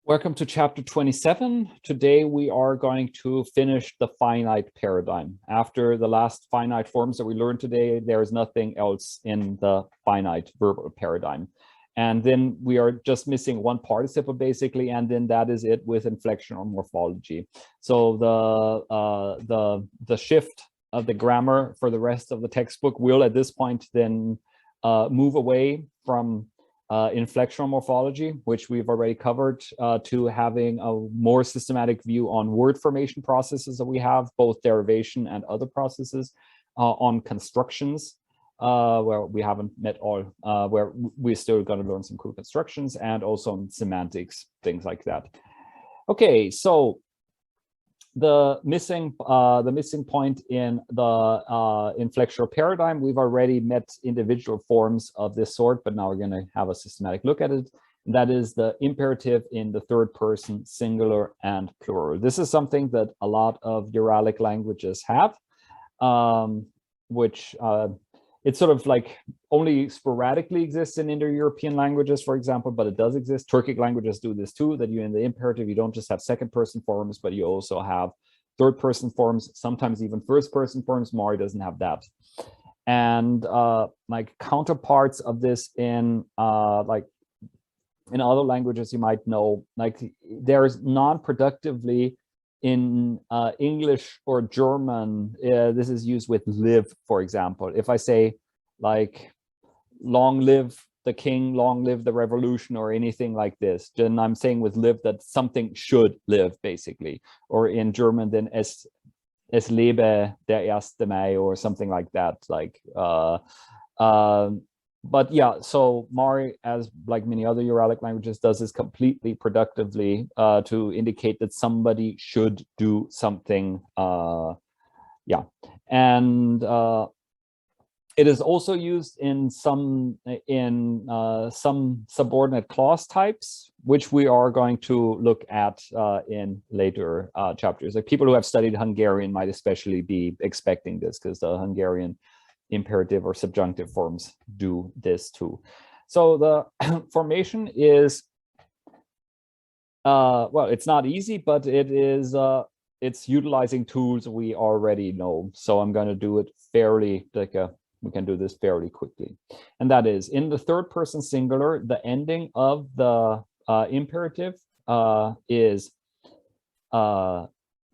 Welcome to chapter 27. Today we are going to finish the finite paradigm. After the last finite forms that we learned today, there is nothing else in the finite verbal paradigm. And then we are just missing one participle basically, and then that is it with inflectional morphology. So the shift of the grammar for the rest of the textbook will at this point then move away from inflectional morphology, which we've already covered, to having a more systematic view on word formation processes that we have, both derivation and other processes, on constructions, where we haven't met all, where we're still going to learn some cool constructions, and also on semantics, things like that. Okay, so the missing point in the inflectional paradigm, we've already met individual forms of this sort, but now we're going to have a systematic look at it. And that is the imperative in the third person, singular and plural. This is something that a lot of Uralic languages have, which it sort of like only sporadically exists in Indo-European languages, for example, but it does exist. Turkic languages do this too, that you in the imperative, you don't just have second person forms, but you also have third person forms, sometimes even first person forms. Mari doesn't have that. And like counterparts of this in like in other languages you might know, like there's non-productively in English or German, this is used with live, for example. If I say like long live the king, long live the revolution, or anything like this, then I'm saying with live that something should live, basically. Or in German, then es lebe der 1. Mai, or something like that. Like but yeah, so Mari, as like many other Uralic languages, does this completely productively to indicate that somebody should do something. Yeah, and it is also used in some subordinate clause types, which we are going to look at in later chapters. Like people who have studied Hungarian might especially be expecting this, because the Hungarian imperative or subjunctive forms do this too. So the formation is well, it's not easy, but it is it's utilizing tools we already know. So I'm going to do it fairly like we can do this fairly quickly. And that is in the third person singular, the ending of the imperative is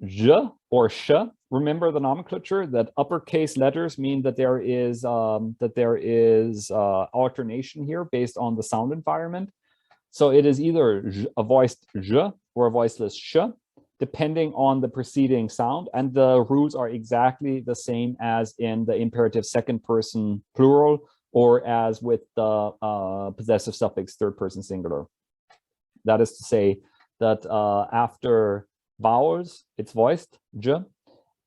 je or sh. Remember the nomenclature that uppercase letters mean that there is alternation here based on the sound environment. So it is either a voiced je or a voiceless sh, depending on the preceding sound, and the rules are exactly the same as in the imperative second person plural, or as with the possessive suffix third person singular. That is to say that after vowels, it's voiced je.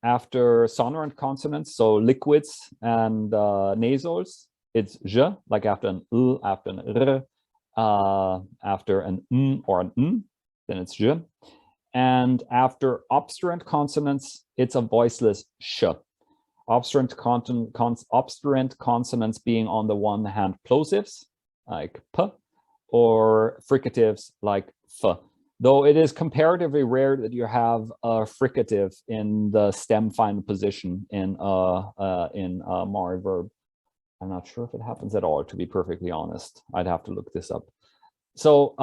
After sonorant consonants, so liquids and nasals, it's je, like after an l, after an r, after an n or an n, then it's je. And after obstruent consonants, it's a voiceless sh. Obstruent consonants being on the one hand plosives, like p, or fricatives like f. Though it is comparatively rare that you have a fricative in the stem final position in Mari verb. I'm not sure if it happens at all, to be perfectly honest. I'd have to look this up. So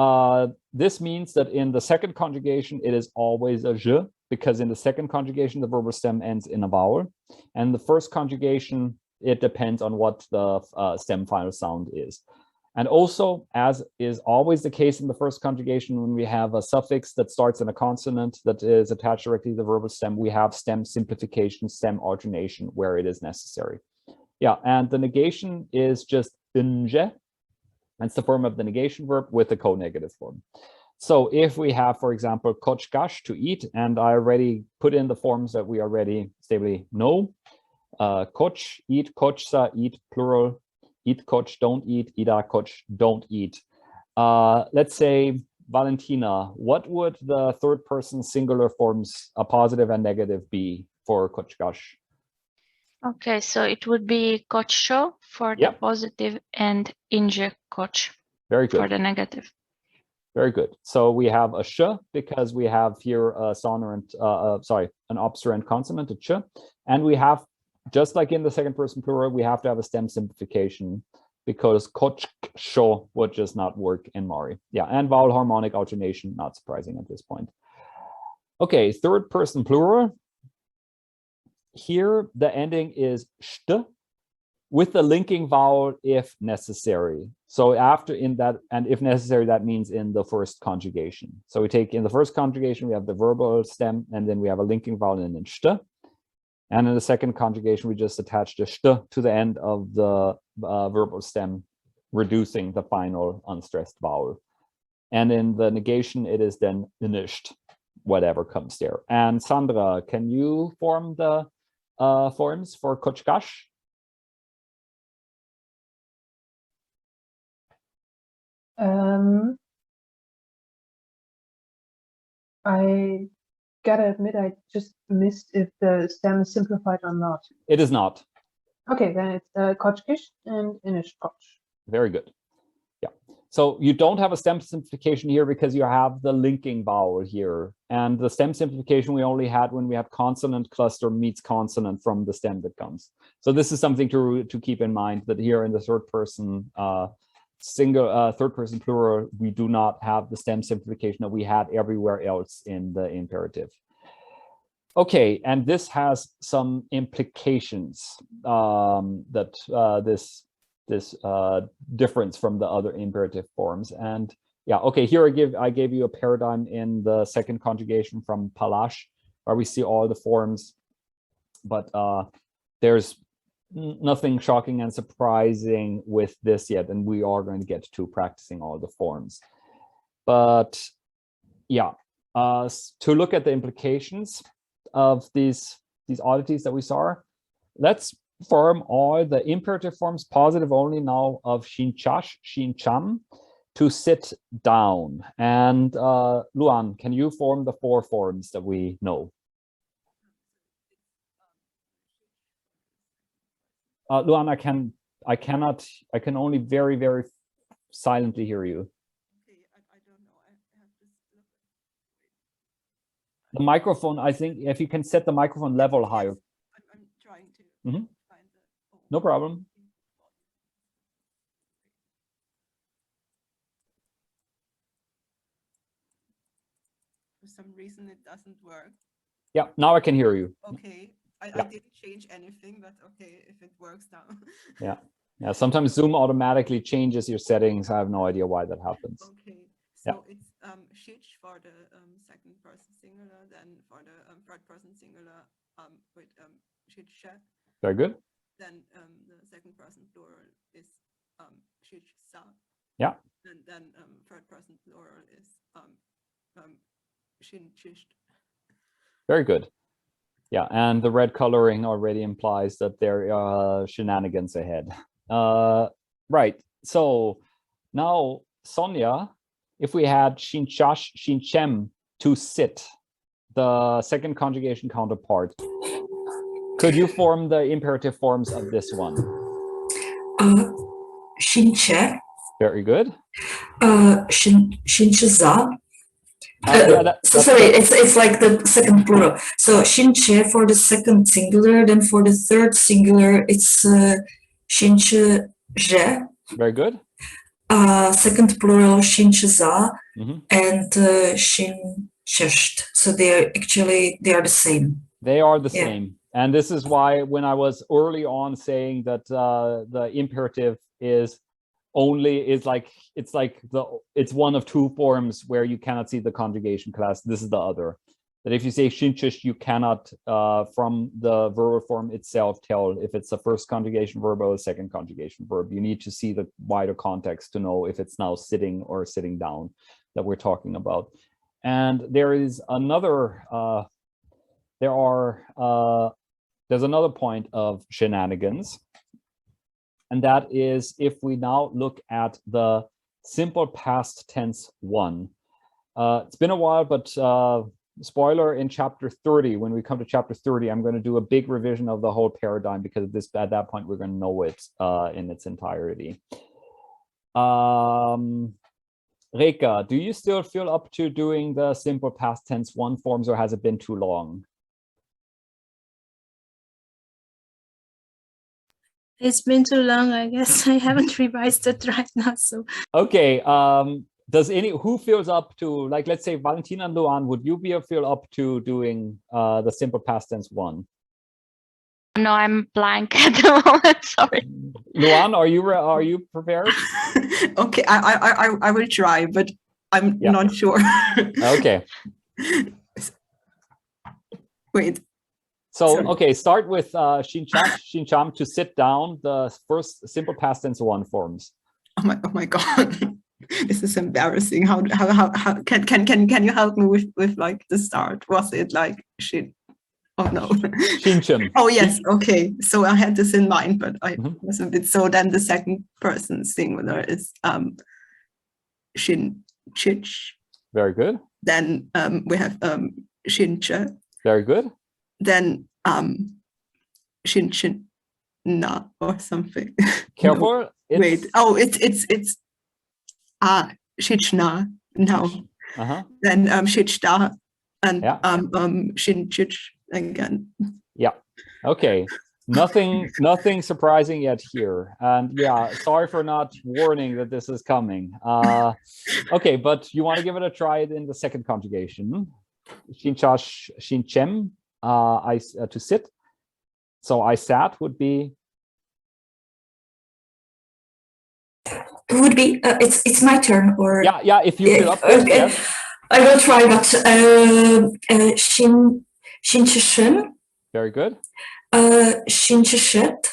this means that in the second conjugation, it is always a je, because in the second conjugation, the verbal stem ends in a vowel. And the first conjugation, it depends on what the stem final sound is. And also, as is always the case in the first conjugation, when we have a suffix that starts in a consonant that is attached directly to the verbal stem, we have stem simplification, stem alternation where it is necessary. Yeah, and the negation is just nje. That's the form of the negation verb with the co-negative form. So if we have, for example, kochgash, to eat, and I already put in the forms that we already stably know. Koch, eat, kochsa, eat, plural. Eat koch, don't eat, ida koch, don't eat. Let's say, Valentina, what would the third person singular forms, a positive and negative, be for kochgash? Okay, so it would be kochsho for the positive and inje koch Very good. for the negative. Very good. So we have a sh because we have here a sonorant, an obstruent consonant, a ch, and we have, just like in the second person plural, we have to have a stem simplification because koch sho would just not work in Mari. Yeah, and vowel harmonic alternation, not surprising at this point. Okay, third person plural. Here the ending is st with the linking vowel if necessary. So after in that, and if necessary, that means in the first conjugation. So we take in the first conjugation, we have the verbal stem, and then we have a linking vowel and then st. And in the second conjugation, we just attach the st to the end of the verbal stem, reducing the final unstressed vowel. And in the negation, it is then nisht, whatever comes there. And Sandra, can you form the forms for kochkash? I gotta admit, I just missed if the stem is simplified or not. It is not. Okay, then it's kochkish and inish koch. Very good. Yeah. So you don't have a stem simplification here because you have the linking vowel here. And the stem simplification we only had when we have consonant cluster meets consonant from the stem that comes. So this is something to keep in mind, that here in the third person third person plural, we do not have the stem simplification that we had everywhere else in the imperative. Okay, and this has some implications that this difference from the other imperative forms. And yeah, okay, here I gave you a paradigm in the second conjugation from Palash, where we see all the forms, but there's nothing shocking and surprising with this yet, and we are going to get to practicing all the forms. But yeah, to look at the implications of these oddities that we saw, let's form all the imperative forms, positive only now, of shinchash, shincham, to sit down. And Luan, can you form the 4 forms that we know? Luan, I can only very, very silently hear you. Okay, I don't know. I have to look. The microphone, I think if you can set the microphone level higher. I'm trying to Mhm. find the. Oh, No problem. for some reason it doesn't work. Yeah, now I can hear you. Okay, I Yeah. didn't change anything, but okay, if it works now. Yeah. Yeah, sometimes Zoom automatically changes your settings. I have no idea why that happens. Okay, so Yeah. it's shich for the second person singular, then for the third person singular with shich, Very good. then the second person plural is shich sa. Yeah. And then third person plural is shin chisht. Very good. Yeah, and the red coloring already implies that there are shenanigans ahead. Right, so now Sonia, if we had shinchash, shinchem to sit, the second conjugation counterpart, could you form the imperative forms of this one? Shinche, Very good. Shincheza. Sorry, it's like the second plural. So Shinche for the second singular, then for the third singular, it's Shinche. Very good. Second plural Shincheza Mm-hmm. and Shinchesht. So they are the same. They are the Yeah. same. And this is why when I was early on saying that the imperative is it's one of 2 forms where you cannot see the conjugation class. This is the other. That if you say shinchish, you cannot from the verbal form itself tell if it's a first conjugation verb or a second conjugation verb. You need to see the wider context to know if it's now sitting or sitting down that we're talking about. And there is another there's another point of shenanigans. And that is if we now look at the simple past tense one. It's been a while, but spoiler, in chapter 30, when we come to chapter 30, I'm going to do a big revision of the whole paradigm because at that point, we're going to know it in its entirety. Reka, do you still feel up to doing the simple past tense one forms, or has it been too long? It's been too long, I guess. I haven't revised it right now, so. Okay, who feels up to, like, let's say Valentina and Luan, would you feel up to doing the simple past tense one? No, I'm blank at the moment. Sorry. Luan, are you prepared? Okay, I will try, but I'm not sure. Okay. Wait. So, Sorry. okay, start with Shincham to sit down, the first simple past tense one forms. Oh my God. This is embarrassing. How can you help me with like the start? Was it like shit? Oh no. Shincham. Oh yes, okay. So I had this in mind, but I was a bit. So then the second person singular is Shinchich. Very good. Then we have Shinche. Very good. Then Shinchina or something. Careful. No. Wait. Oh, it's Shichna. No. Then Shichda and Shinchich again. Yeah. Okay. Nothing surprising yet here. And yeah, sorry for not warning that this is coming. Okay, but you want to give it a try in the second conjugation. Shinchash, Shinchem, to sit. So I sat would be. It would be it's my turn, or yeah, if you feel up there, okay. yes. I will try, but Shinchishun. Very good. Shinchishit.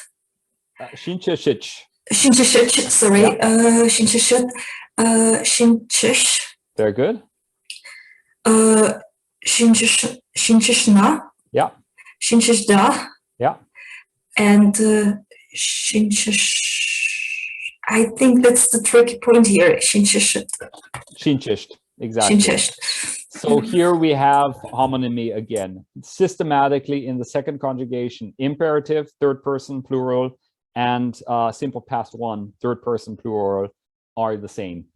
Shinchishich. Shinchishich, sorry. Shinchishit. Shinchish. Very good. Shinchishna. Yeah. Shinchishda. Yeah. And Shinchish. I think that's the tricky point here. Shinchishit. Shinchished. Exactly. Shinchishd. So here we have homonymy again. Systematically in the second conjugation, imperative, third person plural, and simple past one, third person plural are the same.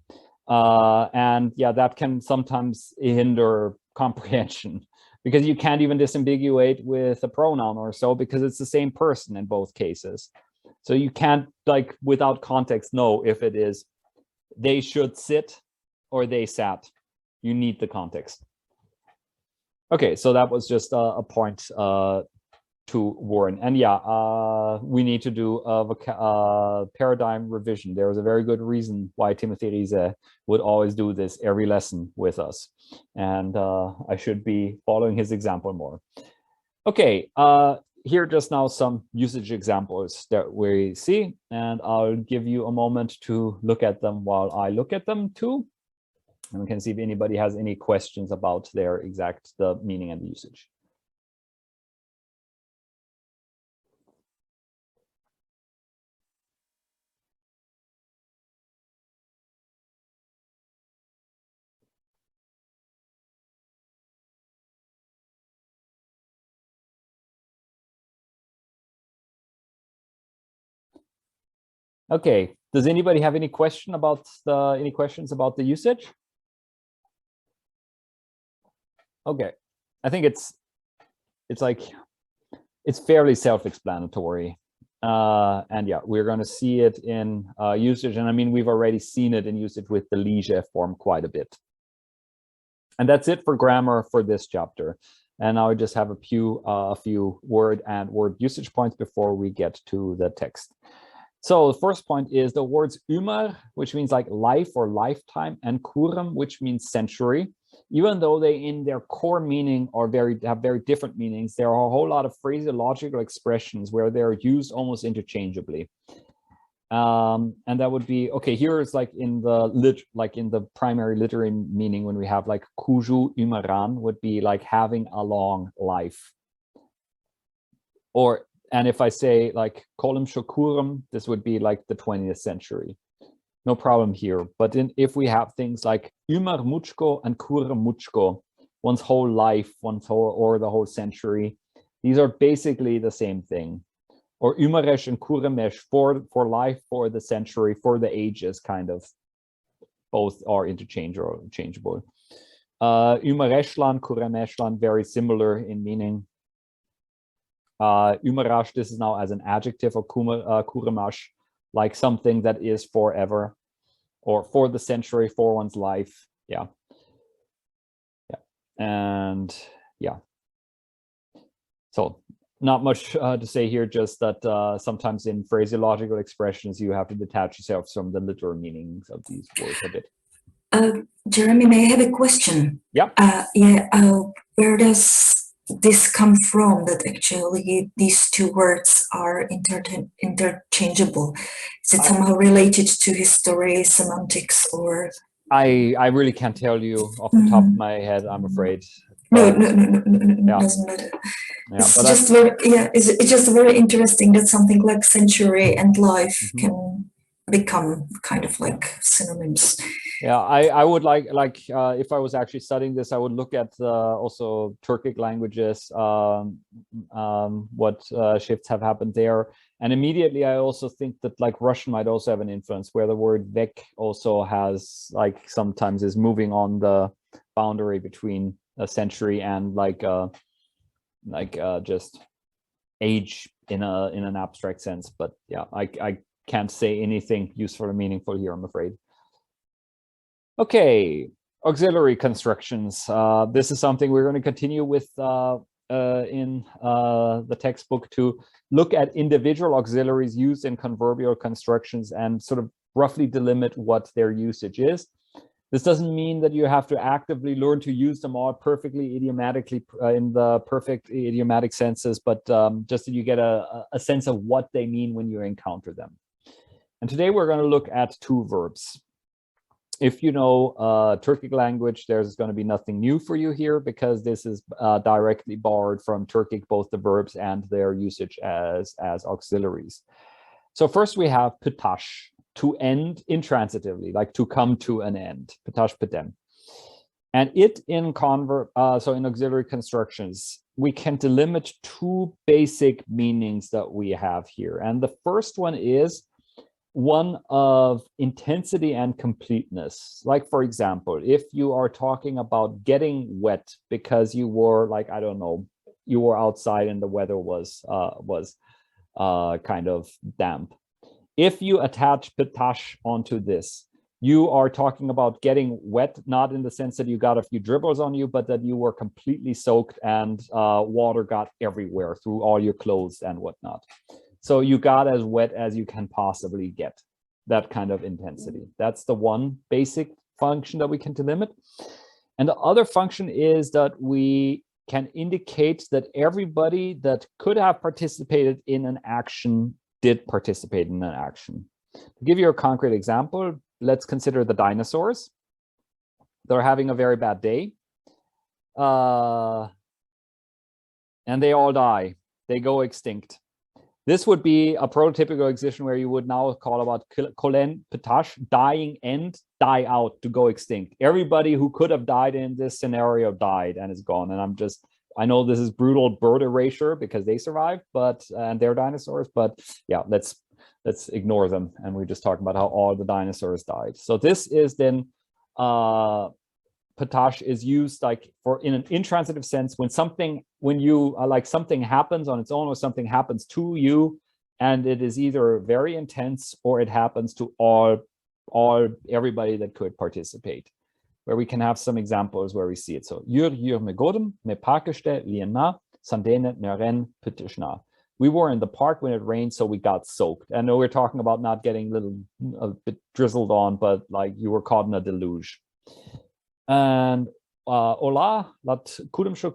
And yeah, that can sometimes hinder comprehension because you can't even disambiguate with a pronoun or so because it's the same person in both cases. So you can't, like, without context know if it is they should sit or they sat. You need the context. Okay, so that was just a point to warn. And yeah, we need to do a paradigm revision. There is a very good reason why Timothy Riese would always do this every lesson with us. And I should be following his example more. Okay, here just now some usage examples that we see, and I'll give you a moment to look at them while I look at them too. And we can see if anybody has any questions about their the meaning and the usage. Okay, does anybody have any questions about the usage? Okay, I think it's fairly self-explanatory. And yeah, we're going to see it in usage. And I mean, we've already seen it in usage with the Liege form quite a bit. And that's it for grammar for this chapter. And now I just have a few word and word usage points before we get to the text. So the first point is the words ÜmR, which means like life or lifetime, and kурым, which means century. Even though they in their core meaning have very different meanings, there are a whole lot of phraseological expressions where they're used almost interchangeably. And that would be, okay, here it's like in the primary literary meaning when we have like kuju ÜmRan would be like having a long life. And if I say like икымше курым, this would be like the 20th century. No problem here. But if we have things like ÜmR mučko and kурым mučko, one's whole life, or the whole century, these are basically the same thing. Or ÜmRes and kúrymes for life, for the century, for the ages, kind of. both are interchangeable. Ümmereşlan, kuremeşlan, very similar in meaning. Ümeraş, this is now as an adjective, or kuremaş, like something that is forever, or for the century, for one's life. Yeah. And yeah. So not much to say here, just that sometimes in phraseological expressions, you have to detach yourself from the literal meanings of these words a bit. Jeremy, may I have a question? Yeah. Where does this come from, that actually these two words are interchangeable? Is it somehow related to history, semantics, or? I really can't tell you off the top of my head, I'm afraid. No, yeah. Doesn't matter. Yeah, it's just it's just very interesting that something like century and life can become kind of like synonyms. Yeah, I would like if I was actually studying this, I would look at also Turkic languages, what shifts have happened there. And immediately I also think that like Russian might also have an influence, where the word vek also has like sometimes is moving on the boundary between a century and just age in an abstract sense. But yeah, I can't say anything useful or meaningful here, I'm afraid. Okay, auxiliary constructions. This is something we're going to continue with in the textbook, to look at individual auxiliaries used in converbial constructions and sort of roughly delimit what their usage is. This doesn't mean that you have to actively learn to use them all perfectly idiomatically in the perfect idiomatic senses, but just that you get a sense of what they mean when you encounter them. And today we're going to look at two verbs. If you know Turkic language, there's going to be nothing new for you here, because this is directly borrowed from Turkic, both the verbs and their usage as auxiliaries. So first we have pitash, to end intransitively, like to come to an end, pitash pitem. And it in so in auxiliary constructions, we can delimit two basic meanings that we have here. And the first one is one of intensity and completeness. Like, for example, if you are talking about getting wet because you were, like, I don't know, you were outside and the weather was kind of damp. If you attach pitash onto this, you are talking about getting wet, not in the sense that you got a few dribbles on you, but that you were completely soaked and water got everywhere through all your clothes and whatnot. So you got as wet as you can possibly get, that kind of intensity. That's the one basic function that we can delimit. And the other function is that we can indicate that everybody that could have participated in an action did participate in an action. To give you a concrete example, let's consider the dinosaurs. They're having a very bad day. And they all die. They go extinct. This would be a prototypical excision where you would now call about kolen pitash, dying end, die out, to go extinct. Everybody who could have died in this scenario died and is gone. And I know this is brutal bird erasure because they survived, and they're dinosaurs, but yeah, let's ignore them. And we're just talking about how all the dinosaurs died. So this is then pitash is used like for in an intransitive sense when something happens on its own or something happens to you, and it is either very intense or it happens to everybody that could participate. Where we can have some examples where we see it. So me godem me pakeste liena sandene neren pitishna. We were in the park when it rained, so we got soaked. I know we're talking about not getting a bit drizzled on, but like you were caught in a deluge. And ola lat kurımsho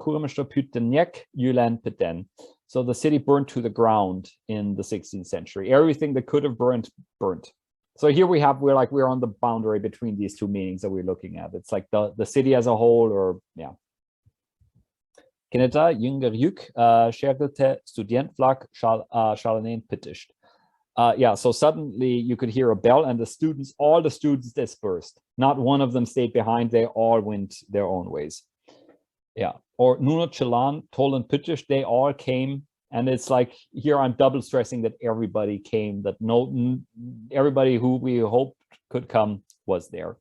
pyteniek yulen piten. So the city burned to the ground in the 16th century. Everything that could have burnt. So here we're on the boundary between these two meanings that we're looking at. It's like the city as a whole, or yeah. Keneta jünger juk schergelte studentflak shalanen pitisht. Yeah, so suddenly you could hear a bell and all the students dispersed. Not one of them stayed behind, they all went their own ways. Yeah, or nuno chilan tolan pitish, they all came. And it's like here I'm double stressing that everybody came, that everybody who we hoped could come was there.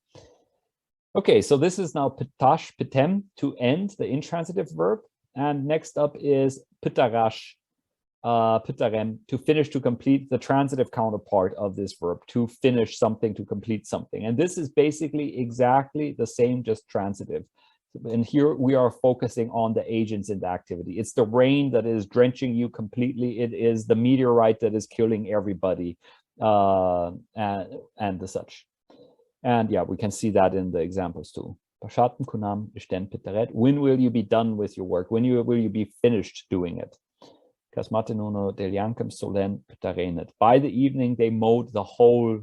Okay, so this is now pitash, pitem, to end, the intransitive verb. And next up is pitarash, pitarem, to finish, to complete, the transitive counterpart of this verb, to finish something, to complete something. And this is basically exactly the same, just transitive. And here we are focusing on the agents in the activity. It's the rain that is drenching you completely. It is the meteorite that is killing everybody, and the such. And yeah, we can see that in the examples too. When will you be done with your work? When will you be finished doing it? By the evening, they mowed the whole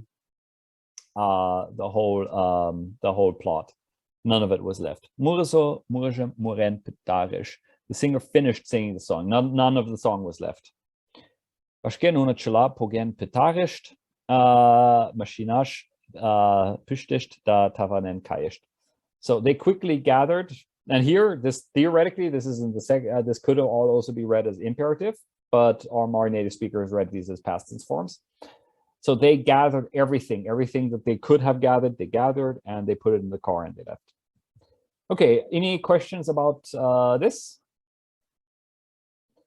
plot. None of it was left. The singer finished singing the song. None of the song was left. So they quickly gathered, and here, this theoretically, this is in the second. This could also be read as imperative, but our Mari native speakers read these as past tense forms. So they gathered everything that they could have gathered. They gathered and they put it in the car and they left. Okay, any questions about this?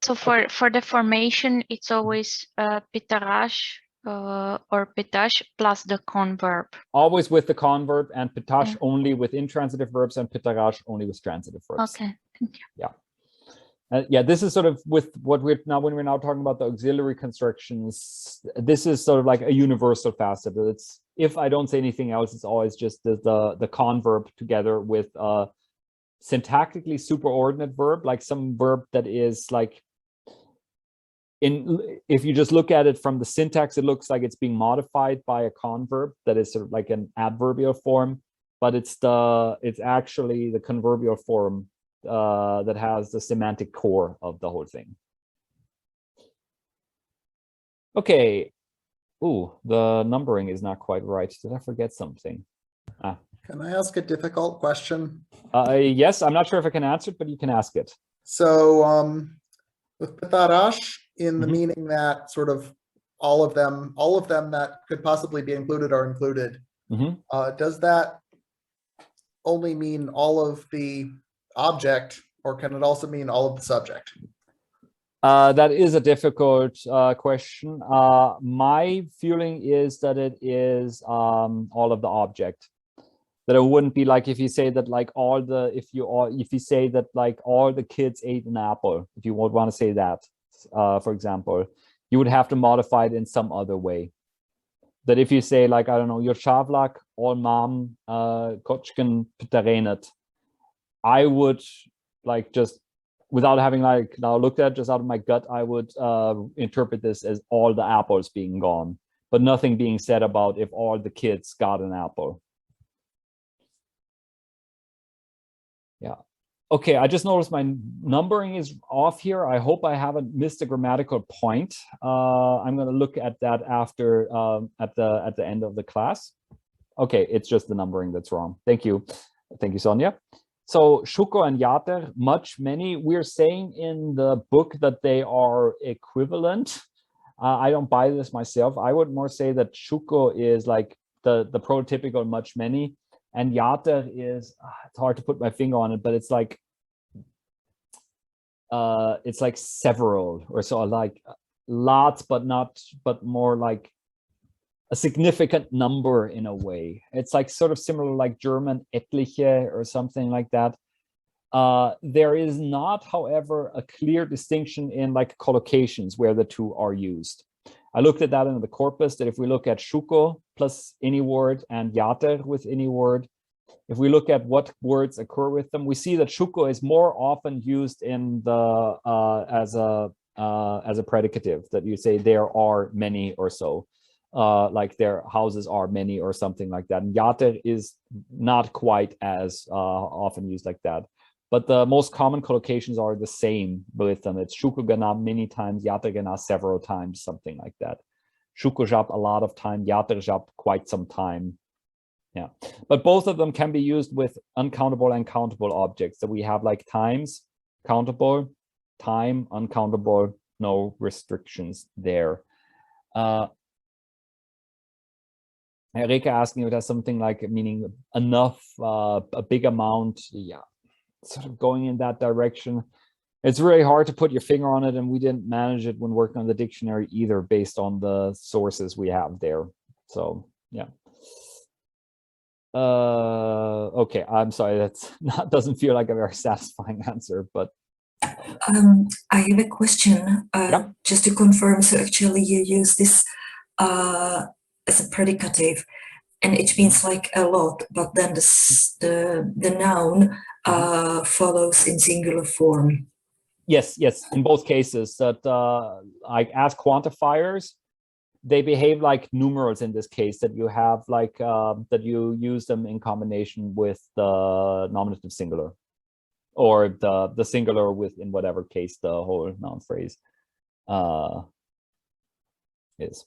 So for the formation, it's always pitarash or pitash plus the converb. Always with the converb, and pitash only with intransitive verbs, and pitarash only with transitive verbs. Okay, thank you. Yeah. Yeah, this is sort of with what we're now, when we're now talking about the auxiliary constructions, this is sort of like a universal facet. It's, if I don't say anything else, it's always just the converb together with a syntactically superordinate verb, like some verb that is like, if you just look at it from the syntax, it looks like it's being modified by a converb that is sort of like an adverbial form, but it's actually the converbial form that has the semantic core of the whole thing. Okay. Ooh, the numbering is not quite right. Did I forget something? Can I ask a difficult question? Yes, I'm not sure if I can answer it, but you can ask it. So with pitarash, in the meaning that sort of all of them that could possibly be included are included, does that only mean all of the object, or can it also mean all of the subject? That is a difficult question. My feeling is that it is all of the object. That it wouldn't be like if you say that like if you say that like all the kids ate an apple, if you would want to say that, for example, you would have to modify it in some other way. That if you say like, I don't know, your shavlak, all mom, kochken pitarenet, I would like, just without having like now looked at it, just out of my gut, I would interpret this as all the apples being gone, but nothing being said about if all the kids got an apple. Yeah. Okay, I just noticed my numbering is off here. I hope I haven't missed a grammatical point. I'm going to look at that after at the end of the class. Okay, it's just the numbering that's wrong. Thank you. Thank you, Sonia. So shuko and ятыр, much, many, we're saying in the book that they are equivalent. I don't buy this myself. I would more say that shuko is like the prototypical much, many, and ятыр is, it's hard to put my finger on it, but it's like several, or so, like lots, but more like a significant number in a way. It's like sort of similar like German etliche or something like that. There is not, however, a clear distinction in like collocations where the two are used. I looked at that in the corpus, that if we look at shuko plus any word and ятыр with any word, if we look at what words occur with them, we see that shuko is more often used in the as a predicative, that you say there are many or so, like their houses are many or something like that. And ятыр is not quite as often used like that. But the most common collocations are the same with them. It's shuko gana many times, ятыр gana several times, something like that. Shuko jab a lot of time, ятыр jab quite some time. Yeah, but both of them can be used with uncountable and countable objects. So we have like times, countable, time, uncountable, no restrictions there. Reka asking if that's something like meaning enough, a big amount, yeah, sort of going in that direction. It's really hard to put your finger on it, and we didn't manage it when working on the dictionary either, based on the sources we have there. So yeah. Okay, I'm sorry, that's not, doesn't feel like a very satisfying answer, but I have a question, just to confirm. So actually you use this as a predicative, and it means like a lot, but then the noun follows in singular form. yes, in both cases, that like as quantifiers, they behave like numerals in this case, that you have like that you use them in combination with the nominative singular, or the singular with, in whatever case the whole noun phrase is.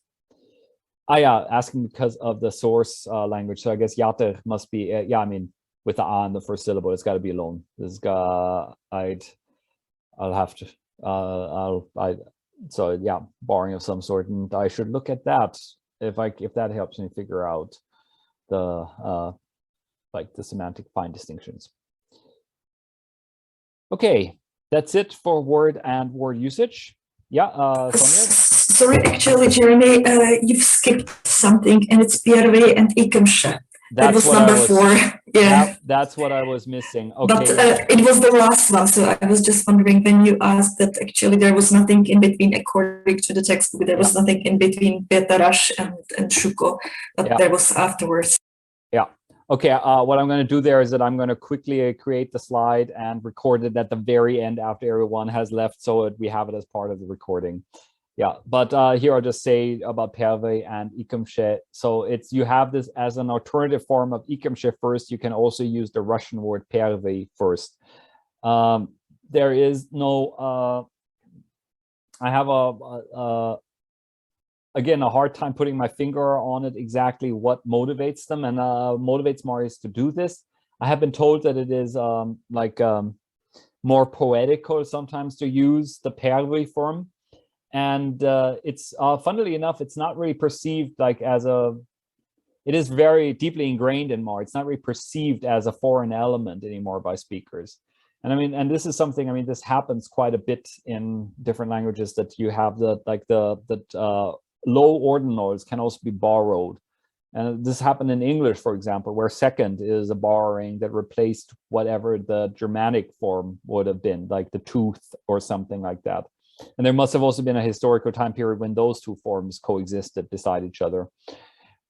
Yeah, asking because of the source language. So I guess ятыр must be yeah, I mean with the a in the first syllable, it's got to be alone. This I'll have to so yeah, borrowing of some sort, and I should look at that if that helps me figure out the like the semantic fine distinctions. Okay, that's it for word and word usage. Yeah, Sonia? Sorry, actually, Jeremy, you've skipped something, and it's первый and икымше. That was number 4. Yeah, that's what I was missing. Okay, but it was the last one, so I was just wondering when you asked that actually there was nothing in between according to the textbook. There was nothing in between Petarash and Shuko, but there was afterwards. Yeah. Okay. What I'm going to do there is that I'm going to quickly create the slide and record it at the very end after everyone has left, so that we have it as part of the recording. Yeah, but here I'll just say about первый and икымше. So you have this as an alternative form of икымше first. You can also use the Russian word первый first. There is no. I have again a hard time putting my finger on it exactly what motivates them, and motivates Marius to do this. I have been told that it is more poetical sometimes to use the первый form. And it's funnily enough, it's not really perceived like as it is very deeply ingrained in Mari. It's not really perceived as a foreign element anymore by speakers. And I mean, and this is something, I mean, this happens quite a bit in different languages, that you have the low ordinals can also be borrowed. And this happened in English, for example, where second is a borrowing that replaced whatever the Germanic form would have been, like the tooth or something like that. And there must have also been a historical time period when those two forms coexisted beside each other.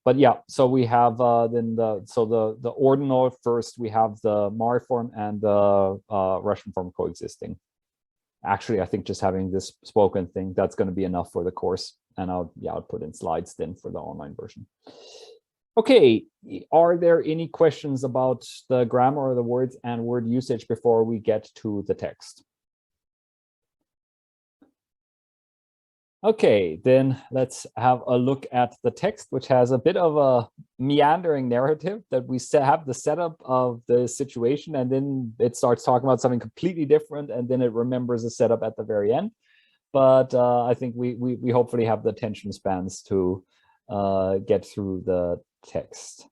But yeah, so we have then the ordinal first, we have the Mari form and the Russian form coexisting. Actually, I think just having this spoken thing, that's going to be enough for the course. And I'll put in slides then for the online version. Okay, are there any questions about the grammar of the words and word usage before we get to the text? Okay, then let's have a look at the text, which has a bit of a meandering narrative, that we have the setup of the situation, and then it starts talking about something completely different, and then it remembers the setup at the very end. But I think we hopefully have the attention spans to get through the text.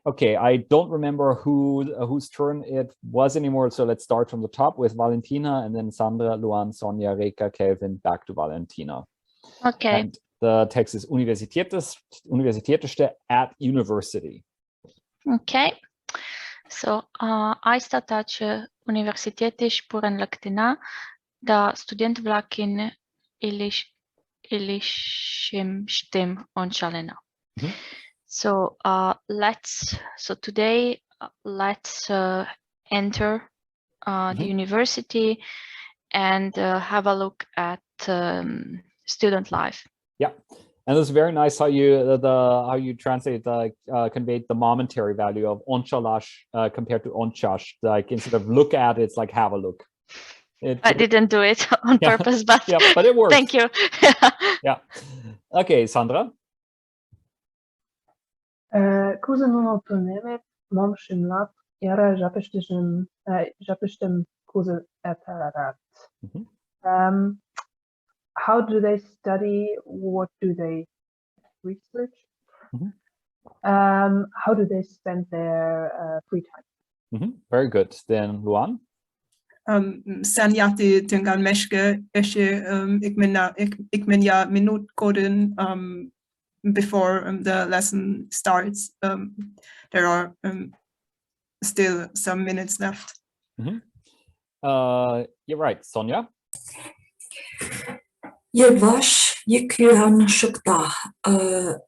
Okay, I don't remember whose turn it was anymore, so let's start from the top with Valentina, and then Sandra, Luan, Sonia, Reka, Kelvin, back to Valentina. Okay. And the text is universitetischste at university. Okay. So aista tace universitetisch puren lactina da student vlakin ilishim stim on chalena. So today let's enter the university and have a look at student life. Yeah, and it's very nice how you translate conveyed the momentary value of onchalash compared to onchash. Like instead of look at, it's like have a look. I didn't do it on purpose, but but it works. Thank you. Yeah. Okay, Sandra. Kuzen otonemet momshim lap yara japishtem kuzen etarat. How do they study? What do they research? How do they spend their free time? Very good. Then Luan? Sen jati tyngan meshke eshe ikmenya minut koden before the lesson starts. There are still some minutes left. You're right, Sonja. Yavaş yıkılan şıkta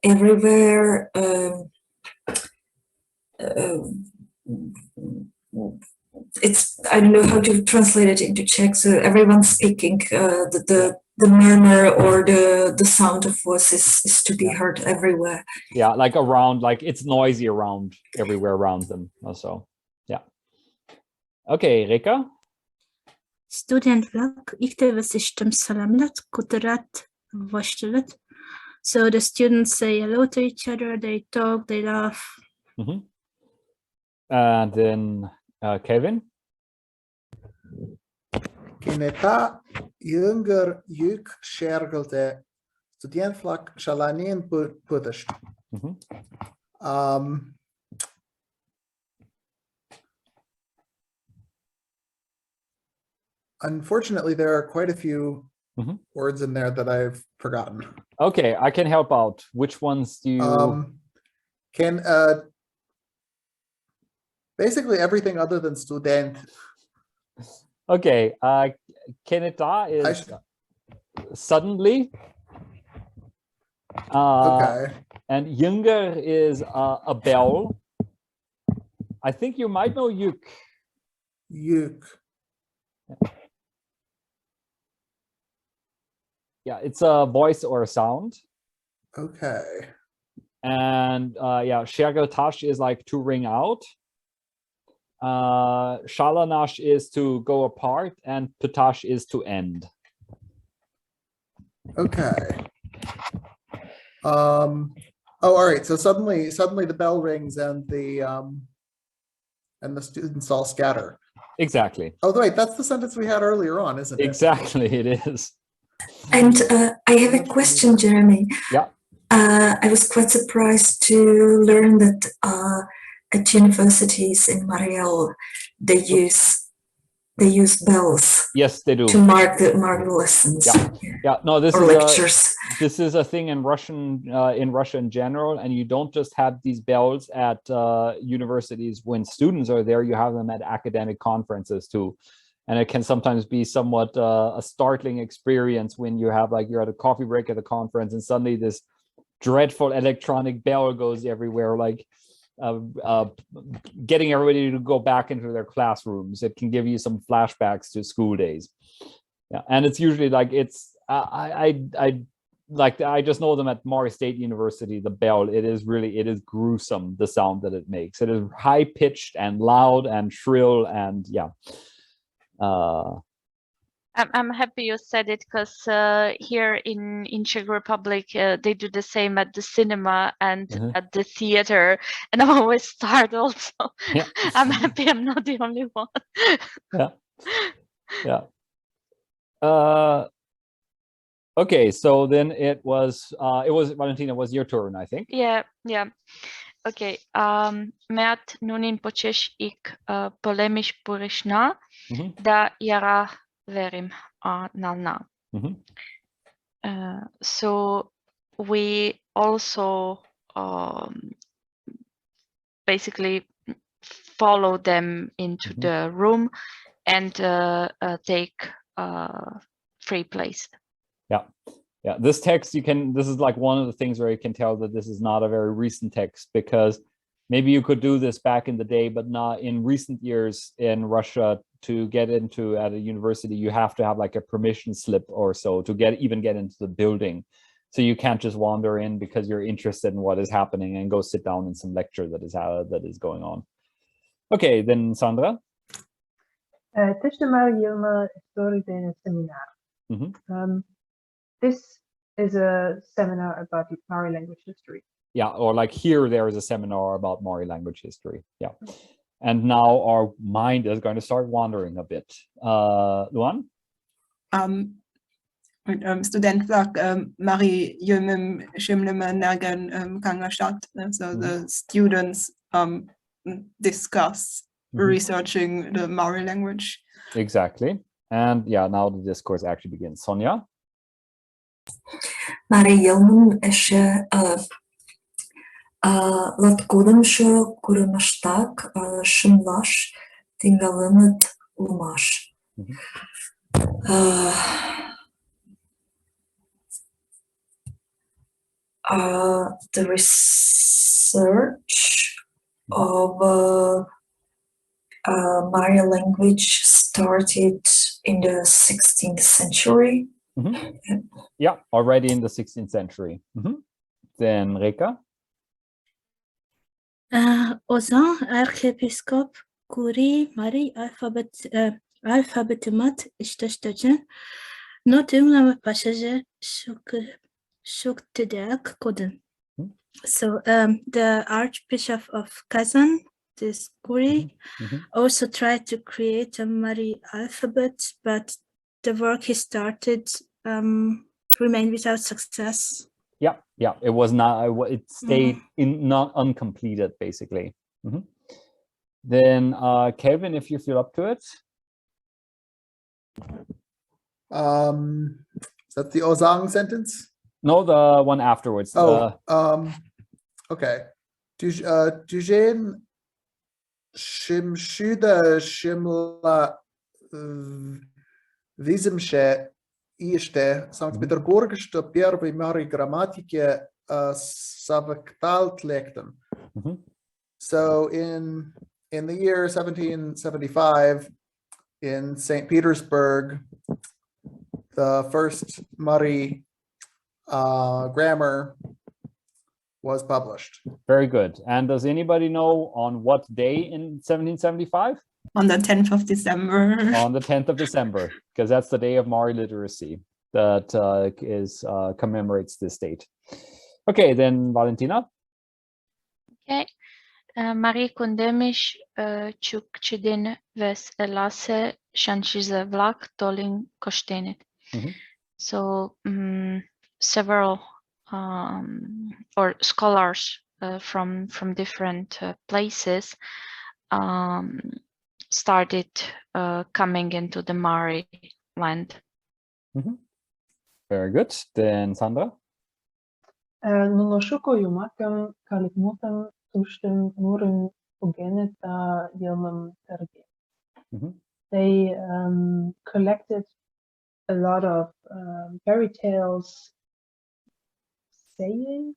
everywhere it's I don't know how to translate it into Czech, so everyone's speaking, the murmur or the sound of voices is to be heard everywhere. Yeah, like around, like it's noisy around everywhere around them also. Yeah. Okay, Rika? Studentlar ihtivasishtam salamlat kuterat vashtalat. So the students say hello to each other, they talk, they laugh. And then Kevin? Kineta jünger yük schergelte studentflak shalanin pudish. Unfortunately, there are quite a few words in there that I've forgotten. Okay, I can help out. Which ones do you... Basically everything other than student. Okay, Keneta is suddenly. Okay. And Jünger is a bell. I think you might know Yük. Yük. Yeah, it's a voice or a sound. Okay. And yeah, Shergeltash is like to ring out. Shalanash is to go apart, and Putash is to end. Okay. Oh, all right. So suddenly the bell rings and the students all scatter. Exactly. Oh, wait, that's the sentence we had earlier on, isn't it? Exactly, it is. And I have a question, Jeremy. Yeah. I was quite surprised to learn that at universities in Mariel they use bells. Yes, they do. To mark the lessons. Yeah. Yeah. No, this or is lectures. This is a thing in Russia in general, and you don't just have these bells at universities when students are there. You have them at academic conferences too, and it can sometimes be somewhat a startling experience when you have you're at a coffee break at a conference and suddenly this dreadful electronic bell goes everywhere, getting everybody to go back into their classrooms. It can give you some flashbacks to school days. Yeah, and it's usually I just know them at Mari State University. The bell, it is gruesome, the sound that it makes. It is high pitched and loud and shrill, and yeah. I'm happy you said it, because here in Czech Republic they do the same at the cinema and at the theater, and I'm always startled. So yeah. I'm happy I'm not the only one. Yeah. Yeah. Okay, so then it was Valentina, was your turn, I think. Yeah. Okay. Meat nunin počeš ik polemiš purishna da yara verim nalna. So we also basically follow them into the room and take free place. Yeah, this text this is one of the things where you can tell that this is not a very recent text, because maybe you could do this back in the day, but not in recent years in Russia. To get into at a university, you have to have a permission slip or so to even get into the building. So you can't just wander in because you're interested in what is happening and go sit down in some lecture that is going on. Okay, then Sandra. Seminar. This is a seminar about Mari language history. Yeah, or here there is a seminar about Mari language history. Yeah. And now our mind is going to start wandering a bit. Luan? studentlag Mari ӱmым шимлеме нерген kangashat. So the students discuss researching the Mari language. Exactly. And yeah, now the discourse actually begins. Sonja? Mari ӱмын эше латкудымшо курымыштак шымлаш тӱҥалыныт улмаш. The research of Mari language started in the 16th century. Yeah, already in the 16th century. Then Reka? Ozan archiepiskop kuri Mari alfabetimat iştaştacın notumlama paşajı şuktedak kodun. So the Archbishop of Kazan, this Kuri, also tried to create a Mari alphabet, but the work he started remained without success. Yeah, it was not. It stayed not uncompleted, basically. Then Kelvin, if you feel up to it. Is that the Ozang sentence? No, the one afterwards. Okay. Dujen Shimshuda Shimla Vizimshe Ishte Sankt Peterburgske первый Mari grammatike Savaktaltlekten. So in the year 1775 in St. Petersburg, the first Mari grammar was published. Very good. And does anybody know on what day in 1775? On the 10th of December. On the 10th of December, because that's the day of Mari literacy that commemorates this date. Okay, then Valentina. Okay. Mari kundemish chukchidin ves elase shanchize vlak tolin koshtenit. So several or scholars from different places started coming into the Mari land. Very good. Then Sandra. No šuko jumakam kalikmutam tushtem murin ugeneta yilmam terge. They collected a lot of fairy tales, sayings,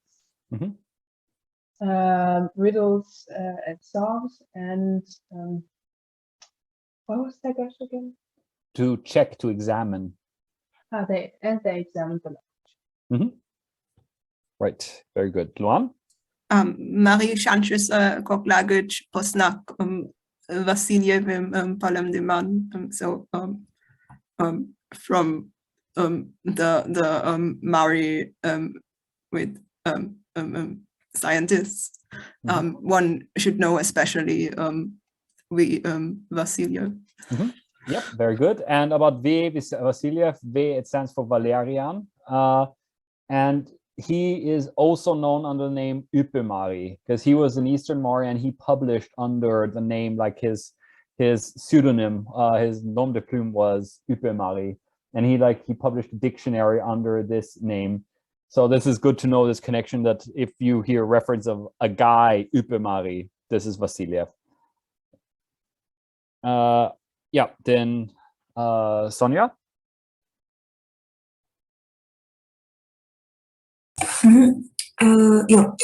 riddles, and songs, and what was that again? To check, to examine. They examined the language. Right, very good. Luan? Mari Shanchis Koklagic Posnak Vasiliev Palem Deman. So from the Mari with scientists, one should know especially Vasiliev. Yep, very good. And about Vasiliev, it stands for Valerian. And he is also known under the name Mari, because he was an Eastern Mari and he published under the name, like his pseudonym, his nom de plume was Mari. And he published a dictionary under this name. So this is good to know, this connection, that if you hear reference of a guy, Mari, this is Vasiliev. Yeah, then Sonja? Ja,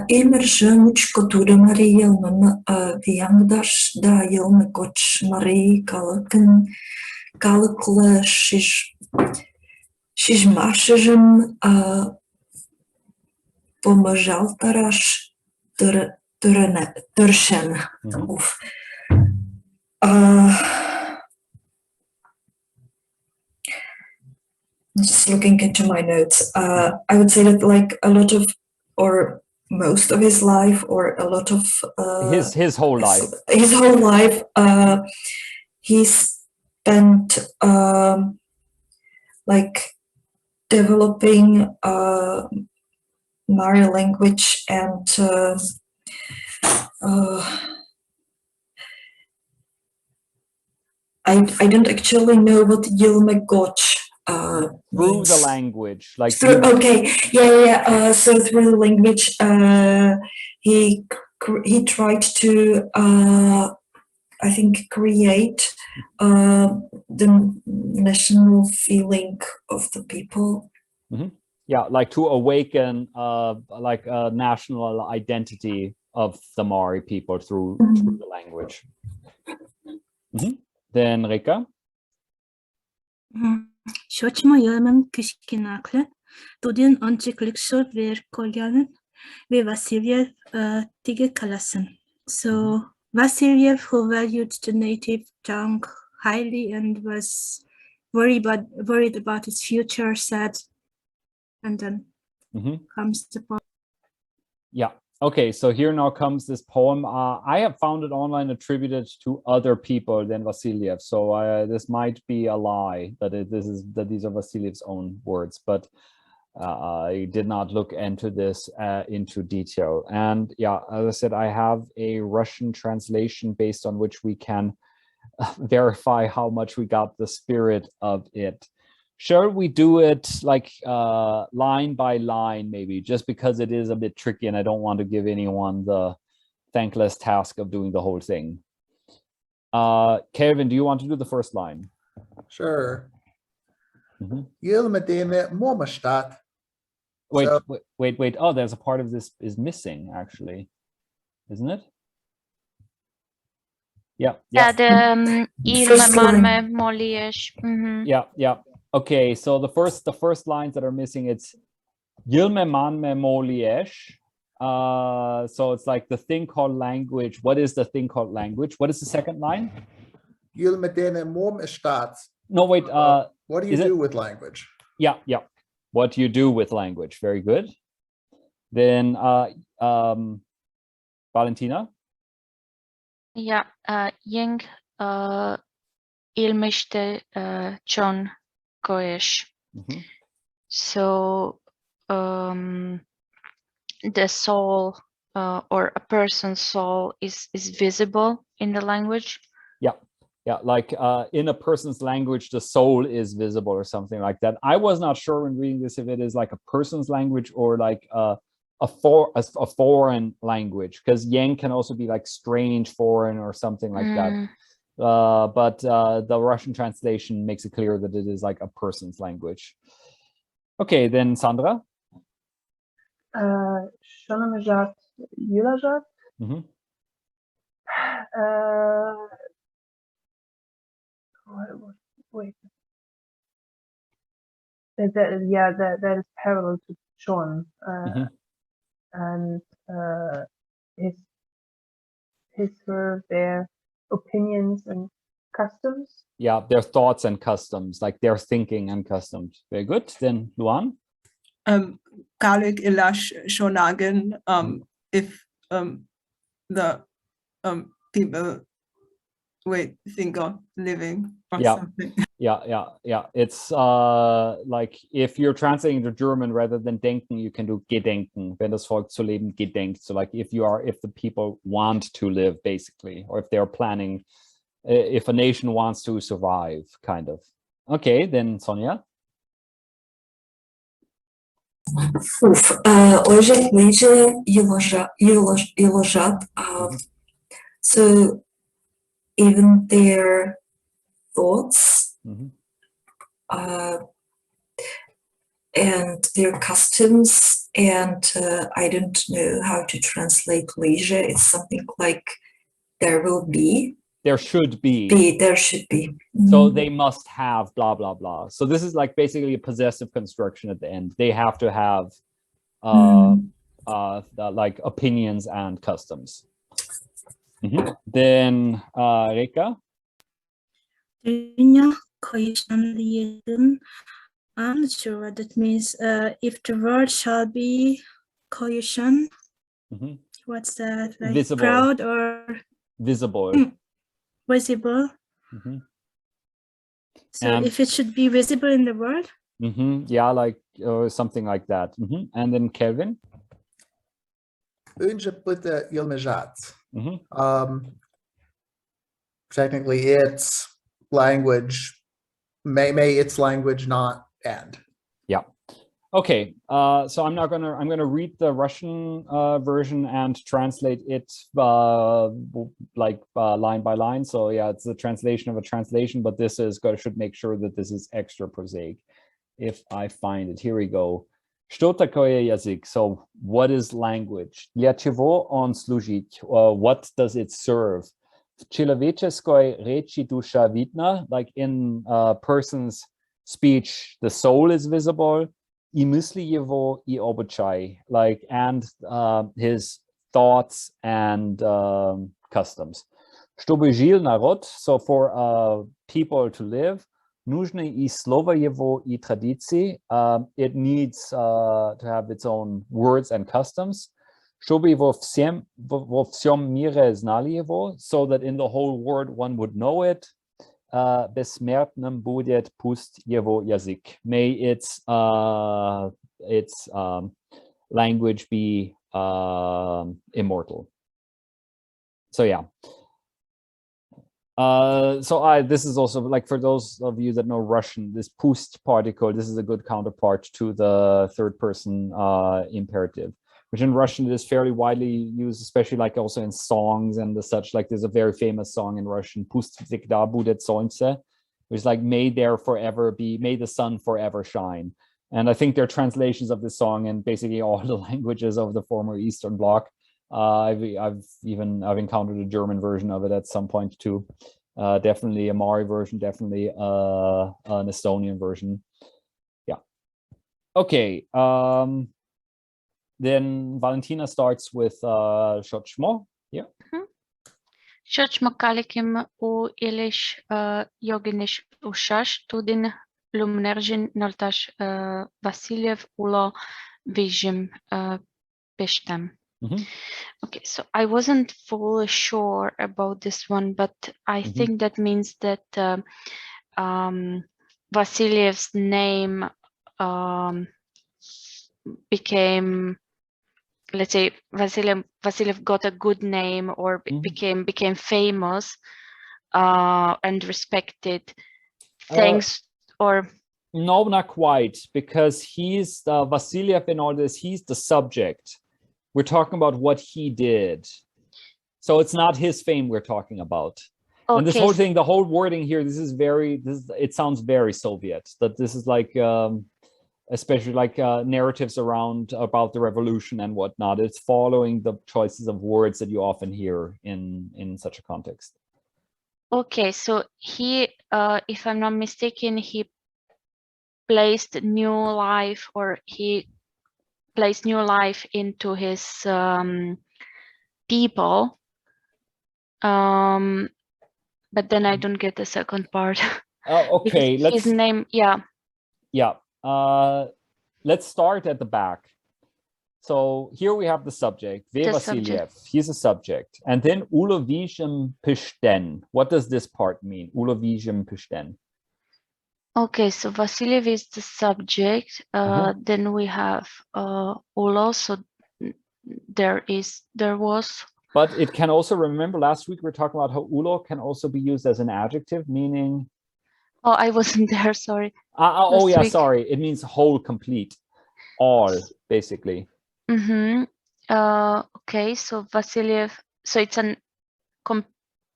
ӱмыр муч кутура Mari йылмын вияҥдаш да йылме гоч Mari калыклы шижмашыжым помыжалтараш тыршен. Just looking into my notes, I would say that a lot of, or most of his life, or a lot of his whole life. His whole life, he spent developing Mari language, and I don't actually know what Ümör Through the language, like through, okay, yeah. So through the language, he tried to, I think, create the national feeling of the people. Yeah, like to awaken like a national identity of the Mari people through the language. Then Rika. Shoçma yılımın kışkınaklı, tudun ançıklıkşo ver kolyanın ve Vasilyev tige kalasın. So Vasilyev, who valued the native tongue highly and was worried about its future, said, and then comes the poem. Yeah. Okay, so here now comes this poem. I have found it online attributed to other people than Vasilyev, so this might be a lie that these are Vasilyev's own words, but I did not look into this into detail. And yeah, as I said, I have a Russian translation based on which we can verify how much we got the spirit of it. Shall we do it like line by line, maybe, just because it is a bit tricky and I don't want to give anyone the thankless task of doing the whole thing. Kelvin, do you want to do the first line? Sure. Wait. Oh, there's a part of this is missing, actually, isn't it? Yeah. The ülme Moliyesh. Yeah. Okay, so the first lines that are missing, it's ülme Moliyesh. So it's like the thing called language. What is the thing called language? What is the second line? No, wait. What do you do with language? Yeah. What do you do with language? Very good. Then Valentina. Yeah, Ying ilmişte John Goesh. So the soul or a person's soul is visible in the language. Yeah, like in a person's language, the soul is visible or something like that. I was not sure when reading this if it is like a person's language or like a foreign language, because Yang can also be like strange, foreign, or something like that. But the Russian translation makes it clear that it is like a person's language. Okay, then Sandra. Shonamajat Yulajat. Wait. That is parallel to John. And his were their opinions and customs. Yeah, their thoughts and customs, like their thinking and customs. Very good. Then Luan. Kalik ilash shonagen. If the people think of living or something. Yeah. It's like if you're translating to German rather than denken, you can do gedenken, wenn das Volk zu leben gedenkt. So like if the people want to live, basically, or if they're planning, if a nation wants to survive, kind of. Okay, then Sonia. Лежать лежа и лежат. So even their thoughts and their customs, and I don't know how to translate leisure. It's something like there will be. There should be. There should be. So they must have blah, blah, blah. So this is like basically a possessive construction at the end. They have to have like opinions and customs. Then Reka. I'm not sure what that means. If the word shall be cohesion, what's that? Like visible. Proud or visible? Visible. So And if it should be visible in the world. Yeah, like something like that. And then Kelvin. Technically, its language may its language not end. Yeah. Okay. So I'm gonna read the Russian version and translate it like line by line. So yeah, it's a translation of a translation, but this is should make sure that this is extra prosaic. If I find it, here we go. Что такое язык? So what is language? Для чего он служит? What does it serve? В человеческой речи душа видна, like in a person's speech, the soul is visible. И мысли его, и обычай, like, and his thoughts and customs. Чтобы жил народ, so for people to live, нужны и слово его, и традиции. It needs to have its own words and customs. Чтобы во всем мире знали его, so that in the whole world one would know it. Бессмертным будет пусть его язык. May its language be immortal. So yeah. This is also, like, for those of you that know Russian, this pust particle, this is a good counterpart to the third person imperative, which in Russian is fairly widely used, especially like also in songs and the such. Like there's a very famous song in Russian, Pust всегда будет солнце, which is like, may there forever be, may the sun forever shine. And I think there are translations of this song in basically all the languages of the former Eastern Bloc. I've encountered a German version of it at some point too. Definitely a Mari version, definitely an Estonian version. Yeah. Okay. Then Valentina starts with Shochmo. Yeah. Shochmo kalikim u ilish yoginish ushash tudin lumnerjin noltash Vasiliev ulo vijim peshtem. Okay, so I wasn't fully sure about this one, but I think that means that Vasiliev's name became, let's say, Vasiliev got a good name, or became famous and respected, thanks or no, not quite, because he's Vasiliev in all this, he's the subject. We're talking about what he did. So it's not his fame we're talking about. Okay. And this whole thing, the whole wording here, it sounds very Soviet, that this is like, especially like narratives about the revolution and whatnot. It's following the choices of words that you often hear in such a context. Okay, so he, if I'm not mistaken, he placed new life, or he placed new life into his people, but then I don't get the second part. Okay, his name, yeah. Let's start at the back. So here we have the subject, Vasiliev, he's a subject, and then ulovizhem pishten. What does this part mean, ulovizhem pishten? Okay, so Vasiliev is the subject. Then we have Ulo, so there was. But it can also, remember last week we were talking about how Ulo can also be used as an adjective, meaning. Oh, I wasn't there, sorry. Sorry. It means whole, complete, all, basically. Okay, so Vasiliev, so it's an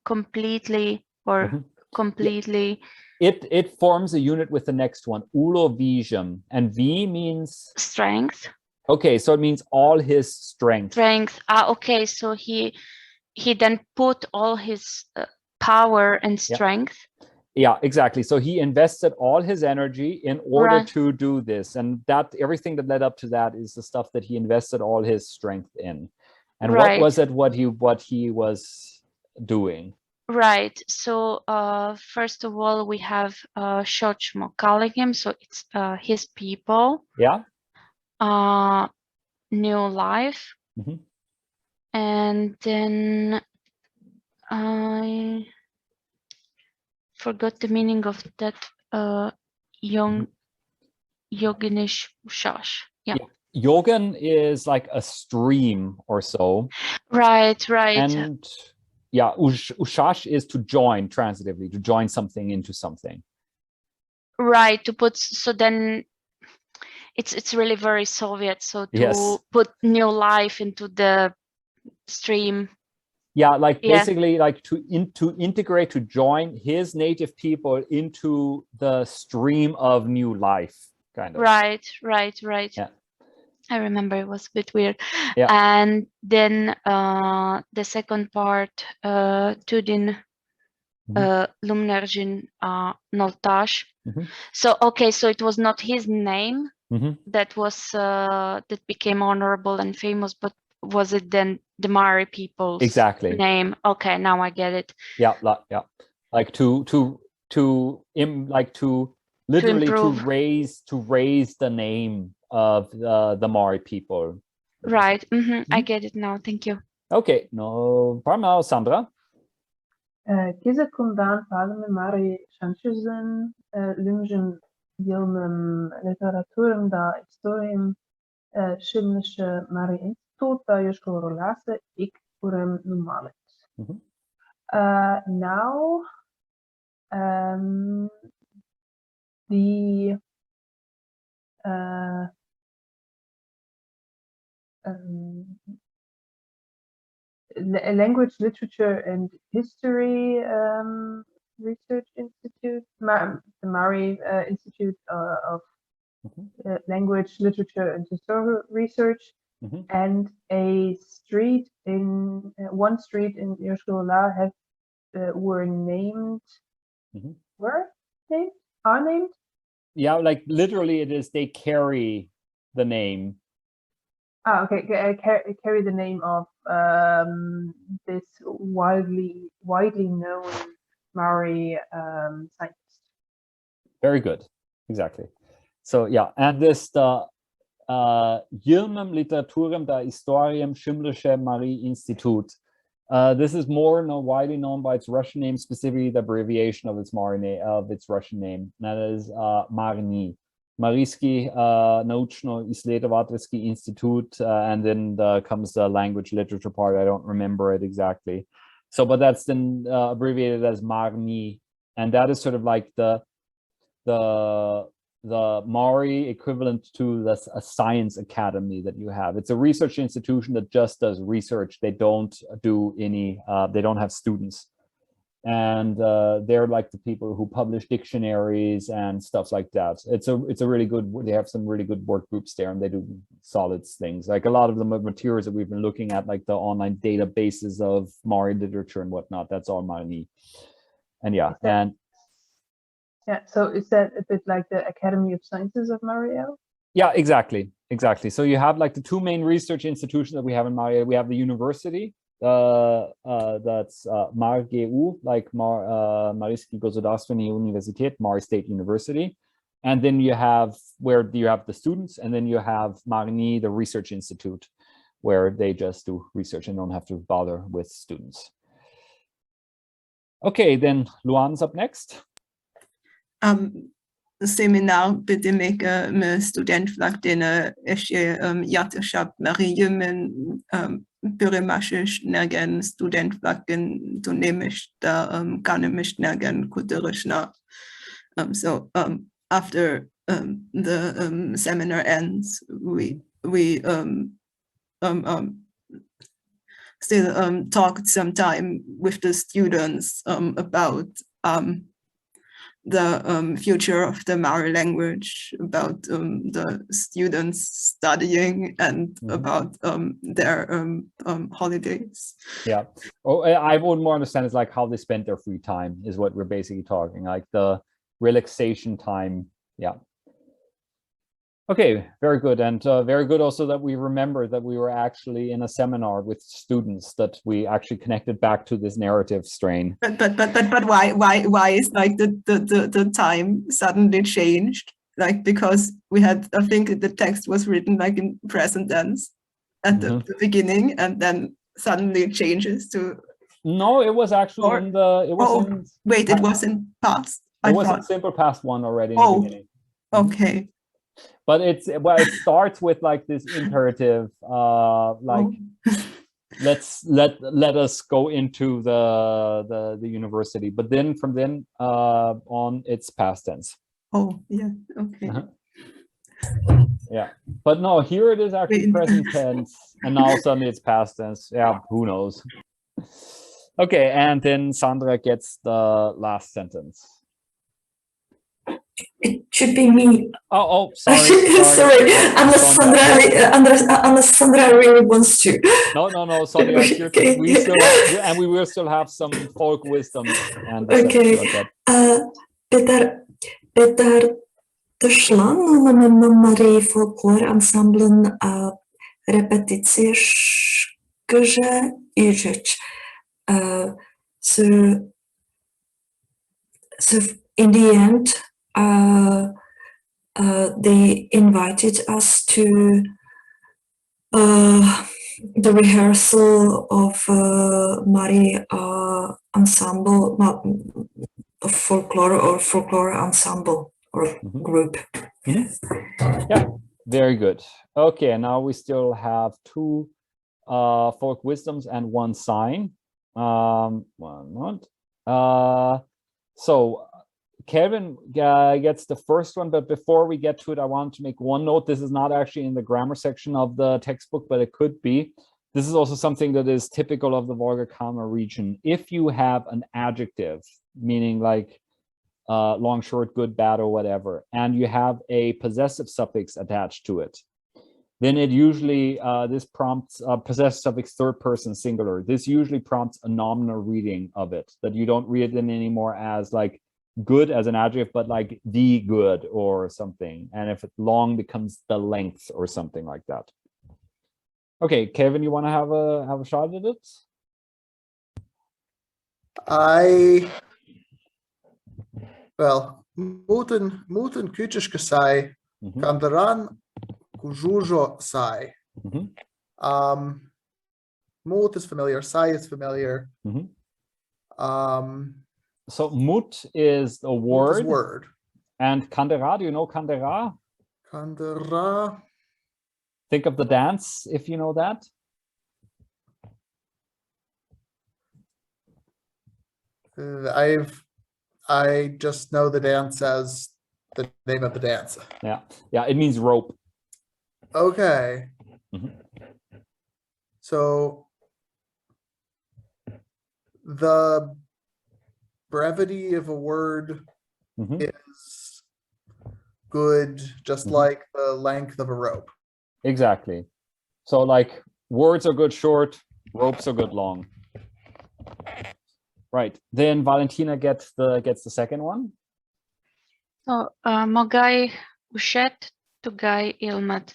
completely, or completely. It forms a unit with the next one, ulovizhem, and V means strength. Okay, so it means all his strength. Okay, so he then put all his power and strength. Yeah, exactly. So he invested all his energy in order to do this, and that everything that led up to that is the stuff that he invested all his strength in. And what was it? What he was doing? Right. So first of all, we have Shochmo Kaligim, so it's his people. Yeah. New life. And then I forgot the meaning of that young Yoginish Ushash. Yeah. Yogan is like a stream or so. Right. And yeah, Ushash is to join transitively, to join something into something. Right. To put, so then it's really very Soviet. So to put new life into the stream. Yeah, like basically like to integrate, to join his native people into the stream of new life, kind of. Right. Yeah. I remember it was a bit weird. Yeah. And then the second part, Tudin Lumnerjin Noltash. So so it was not his name that was that became honorable and famous, but was it then the Mari people's name? Okay, now I get it. Yeah, like to literally to raise the name of the Mari people. Right. I get it now. Thank you. Okay, no problem, Sandra. Kiza kundan palme Mari Shanchuzen Lumjen Yilmem Literaturum da Historium Schimnische Mari Institut da Joshkorolase ik kurym numalet. Now the Language, Literature and History Research Institute, the Mari Institute of Language, Literature and Historical Research, and a street in one street in Yoshkola have were named. Are named? Yeah, like literally, it is they carry the name. Okay, carry the name of this widely known Maori scientist. Very good, exactly. So yeah, and this the Yilmem Literaturem da Historiam Schimlische Mari Institut. This is more widely known by its Russian name, specifically the abbreviation of its Russian name. That is Marni. Marijski Naučno-Isledovateljski Institute, and then comes the language literature part. I don't remember it exactly. So, but that's then abbreviated as Marni, and that is sort of like the Mari equivalent to a science academy that you have. It's a research institution that just does research. They don't do any. They don't have students. And they're like the people who publish dictionaries and stuff like that. It's a really good, they have some really good work groups there, and they do solid things. Like a lot of the materials that we've been looking at, like the online databases of Mari literature and whatnot, that's all Mari. And yeah, so is that a bit like the Academy of Sciences of Mariel? Yeah, exactly. So you have like the two main research institutions that we have in Mariel. We have the university, that's MAR-GU, like Marijski Gosudastveni Universitet, Mari State University. And then you have where you have the students, and then you have Marni, the research institute, where they just do research and don't have to bother with students. Okay, then Luan's up next. Seminar bitte med studentvlagdene ятыр Mariumen Pyrimashish Nagan studentvlagen Tunemish da Ganemish Nagan Kuderishna. So after the seminar ends, we still talked some time with the students about the future of the Mari language, about the students studying, and about their holidays. Yeah. Oh, I would more understand is like how they spend their free time is what we're basically talking, like the relaxation time. Yeah. Okay, very good. And very good also that we remember that we were actually in a seminar with students, that we actually connected back to this narrative strain. But why is like the time suddenly changed? Like, because we had, I think the text was written like in present tense at the beginning, and then suddenly it changes to. No, it was actually in the. It was it was in past. It was in simple past one already in the beginning. Okay. But it starts with like this imperative, like let us go into the university. But then from then on, it's past tense. Oh, yeah. Okay. Yeah, but no, here it is actually present tense, and now suddenly it's past tense. Yeah, who knows? Okay, and then Sandra gets the last sentence. It should be me. Oh, sorry. Sorry. Unless Sandra really wants to. No, Sonia, Okay. we will still have some folk wisdom. And Okay. Peter дошла на Марии фольклор ансамблен репетиции шкже ижич. So in the end, they invited us to the rehearsal of Mari ensemble of folklore ensemble or group. Yeah, very good. Okay, and now we still have 2 folk wisdoms and 1 sign. One month. So Kevin gets the first one, but before we get to it, I want to make one note. This is not actually in the grammar section of the textbook, but it could be. This is also something that is typical of the Volga-Kalmar region. If you have an adjective, meaning like long, short, good, bad, or whatever, and you have a possessive suffix attached to it, then it usually, this prompts possessive suffix third person singular. This usually prompts a nominal reading of it, that you don't read it anymore as like good as an adjective, but like the good or something. And if it long becomes the length or something like that. Okay, Kevin, you want to have a shot at it? Well, moeten küçücük sai, kandaran kujujo sai. Mut is familiar, sai is familiar. So mut is a word. Mut is word. And kandera, do you know kandera? Kandera. Think of the dance, if you know that. I just know the dance as the name of the dance. Yeah, it means rope. Okay. So the brevity of a word is good, just like the length of a rope. Exactly. So like words are good short, ropes are good long. Right. Then Valentina gets the second one. So mogai ushet tugai ilmat.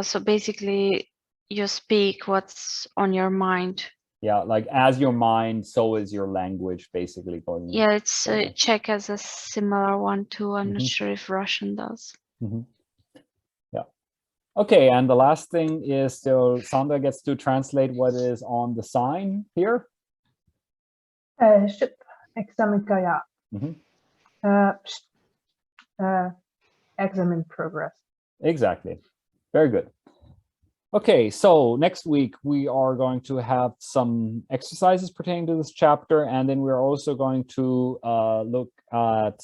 So basically you speak what's on your mind. Yeah, like as your mind, so is your language, basically. Yeah, it's Czech has a similar one too. I'm not sure if Russian does. Yeah. Okay, and the last thing is still Sandra gets to translate what is on the sign here. Ship examikaya. Exam in progress. Exactly. Very good. Okay, so next week we are going to have some exercises pertaining to this chapter, and then we're also going to look at,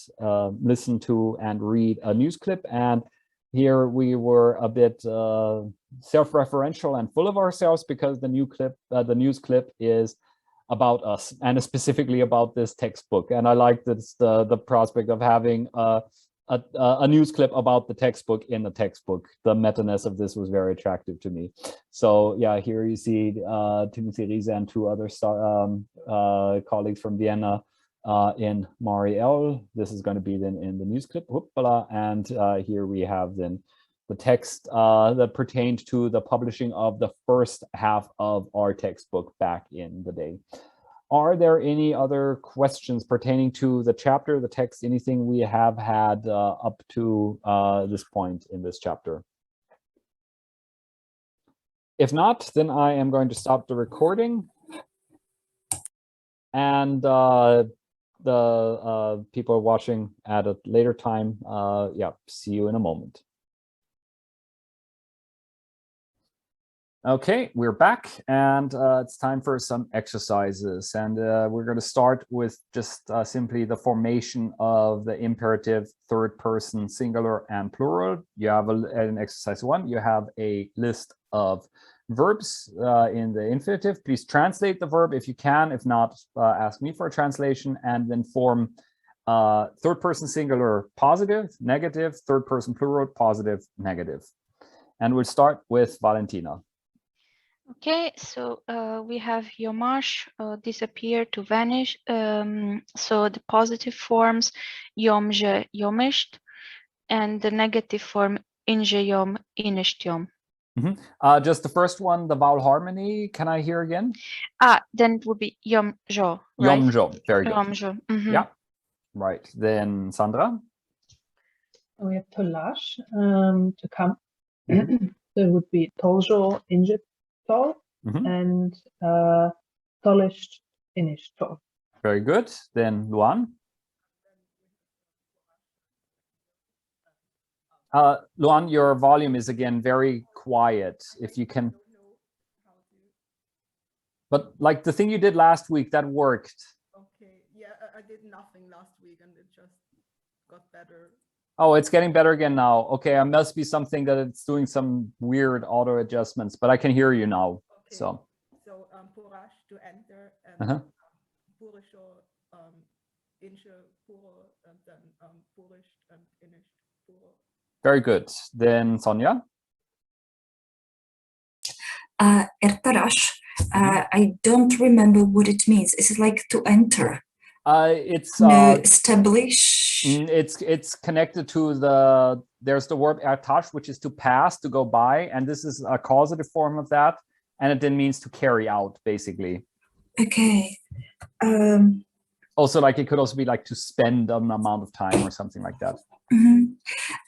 listen to and read a news clip. And here we were a bit self-referential and full of ourselves because the news clip is about us and specifically about this textbook. And I like this, the prospect of having a news clip about the textbook in the textbook. The meta-ness of this was very attractive to me. So yeah, here you see Timothy Riese and 2 other colleagues from Vienna in Mari L. This is going to be then in the news clip. Hoopala. And here we have then the text that pertained to the publishing of the first half of our textbook back in the day. Are there any other questions pertaining to the chapter, the text, anything we have had up to this point in this chapter? If not, then I am going to stop the recording. And the the people watching at a later time, yeah, see you in a moment. Okay, we're back, and it's time for some exercises, and we're going to start with just simply the formation of the imperative third person singular and plural. You have in exercise 1, you have a list of verbs in the infinitive. Please translate the verb if you can. If not, ask me for a translation, and then form third person singular positive, negative, third person plural positive, negative. And we'll start with Valentina. Okay, so we have yomash, disappear, to vanish. So the positive forms yomje, yomisht, and the negative form inje yom, inisht yom. Just the first one, the vowel harmony, can I hear again? Then it would be yomjo, right? Yomjo, very good. Yomjo. Yeah, right. Then Sandra? We have tolash, to come. So it would be toljo, injit, tol, and tolished, inisht, tol. Very good. Then Luan? Luan, your volume is again very quiet. If you can, but like the thing you did last week, that worked. Okay, yeah, I did nothing last week and it just got better. Oh, it's getting better again now. Okay, it must be something that it's doing some weird auto adjustments, but I can hear you now. Okay. So purash, to enter, and purisho, inche, puro, and then purish and inisht, puro. Very good. Then Sonia? Ertarash, I don't remember what it means. Is it like to enter? It's to establish. It's connected to there's the verb ertash, which is to pass, to go by, and this is a causative form of that, and it then means to carry out, basically. Okay. Also, like it could also be like to spend an amount of time or something like that.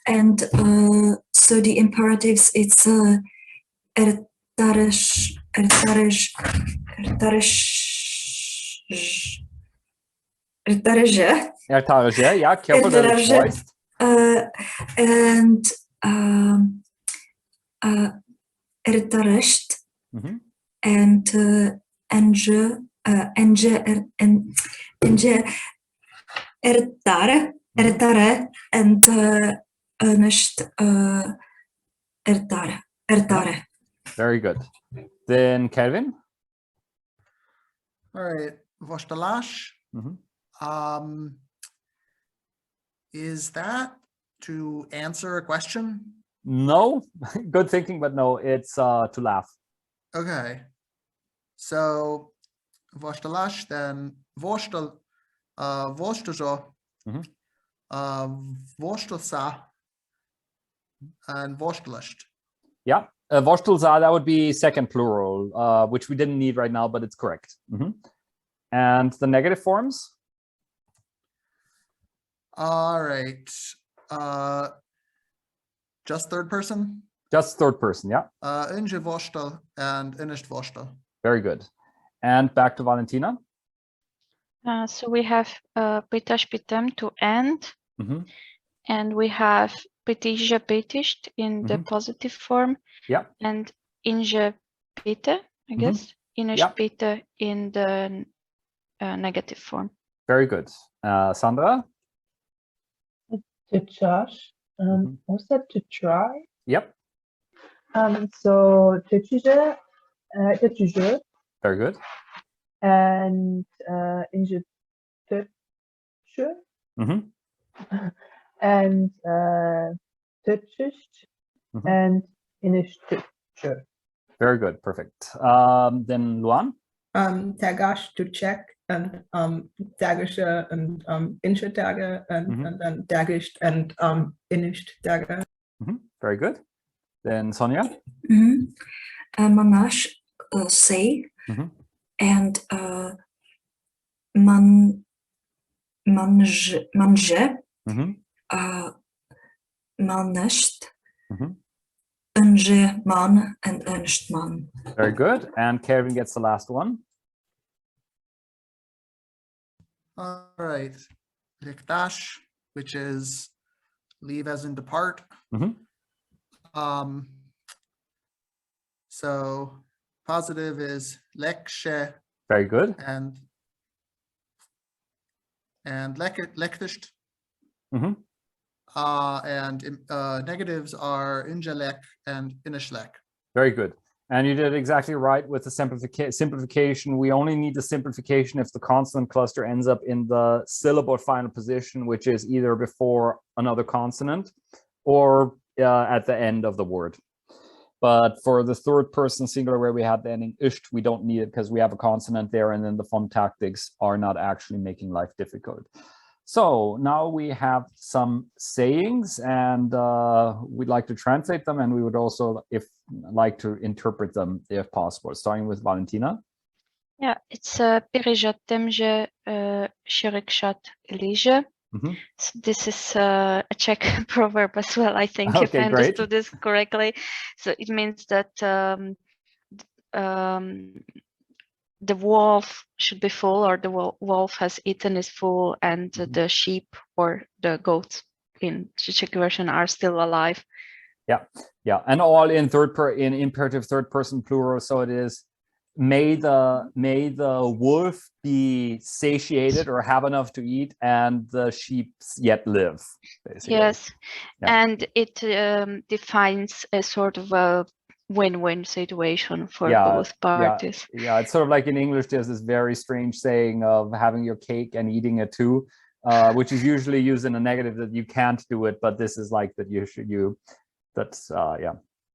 And so the imperatives, it's ertarish, yeah, careful that it's voiced. And ertarisht, and enge ertare, and earnest ertare. Very good. Then Kelvin? All right, vostalash. Is that to answer a question? No, good thinking, but no, it's to laugh. Okay, so vostalash, then vostal, vostojo, vostalsa, and vostlasht. Yeah, vostalsa, that would be second plural, which we didn't need right now, but it's correct. And the negative forms? All right. Just third person? Just third person, yeah. Inje vostal and inisht vostal. Very good. And back to Valentina. So we have pitash pitem, to end, and we have pitija pitisht in the positive form, and inje pite, I guess, inish pite in the negative form. Very good. Sandra? To charge. What's that? To try? Yep. So to very good. And inje and and inish. Very good, perfect. Then Luan? Tagash, to check, and dagische and inche dagger, and then dagisht and inisht dagger. Very good. Then Sonia? Manash, say, and manje, manesht, unje man, and ernst man. Very good. And Kevin gets the last one. All right. Lektash, which is leave as in depart. So positive is lekshe. Very good. And lektisht. And negatives are injalek and inishlek. Very good. And you did exactly right with the simplification. We only need the simplification if the consonant cluster ends up in the syllable final position, which is either before another consonant or at the end of the word. But for the third person singular where we have the ending isht, we don't need it because we have a consonant there, and then the font tactics are not actually making life difficult. So now we have some sayings, and we'd like to translate them, and we would also like to interpret them if possible, starting with Valentina. Yeah, it's Пережатемже Shirikshot Elije. So this is a Czech proverb as well, I think, if I understood this correctly. So it means that the wolf should be full, or the wolf has eaten his full, and the sheep or the goats in the Czech version are still alive. Yeah, and all in imperative third person plural. So it is, may the wolf be satiated or have enough to eat, and the sheep yet live, basically. Yes, and it defines a sort of a win-win situation for both parties. Yeah, it's sort of like in English, there's this very strange saying of having your cake and eating it too, which is usually used in a negative, that you can't do it, but this is like that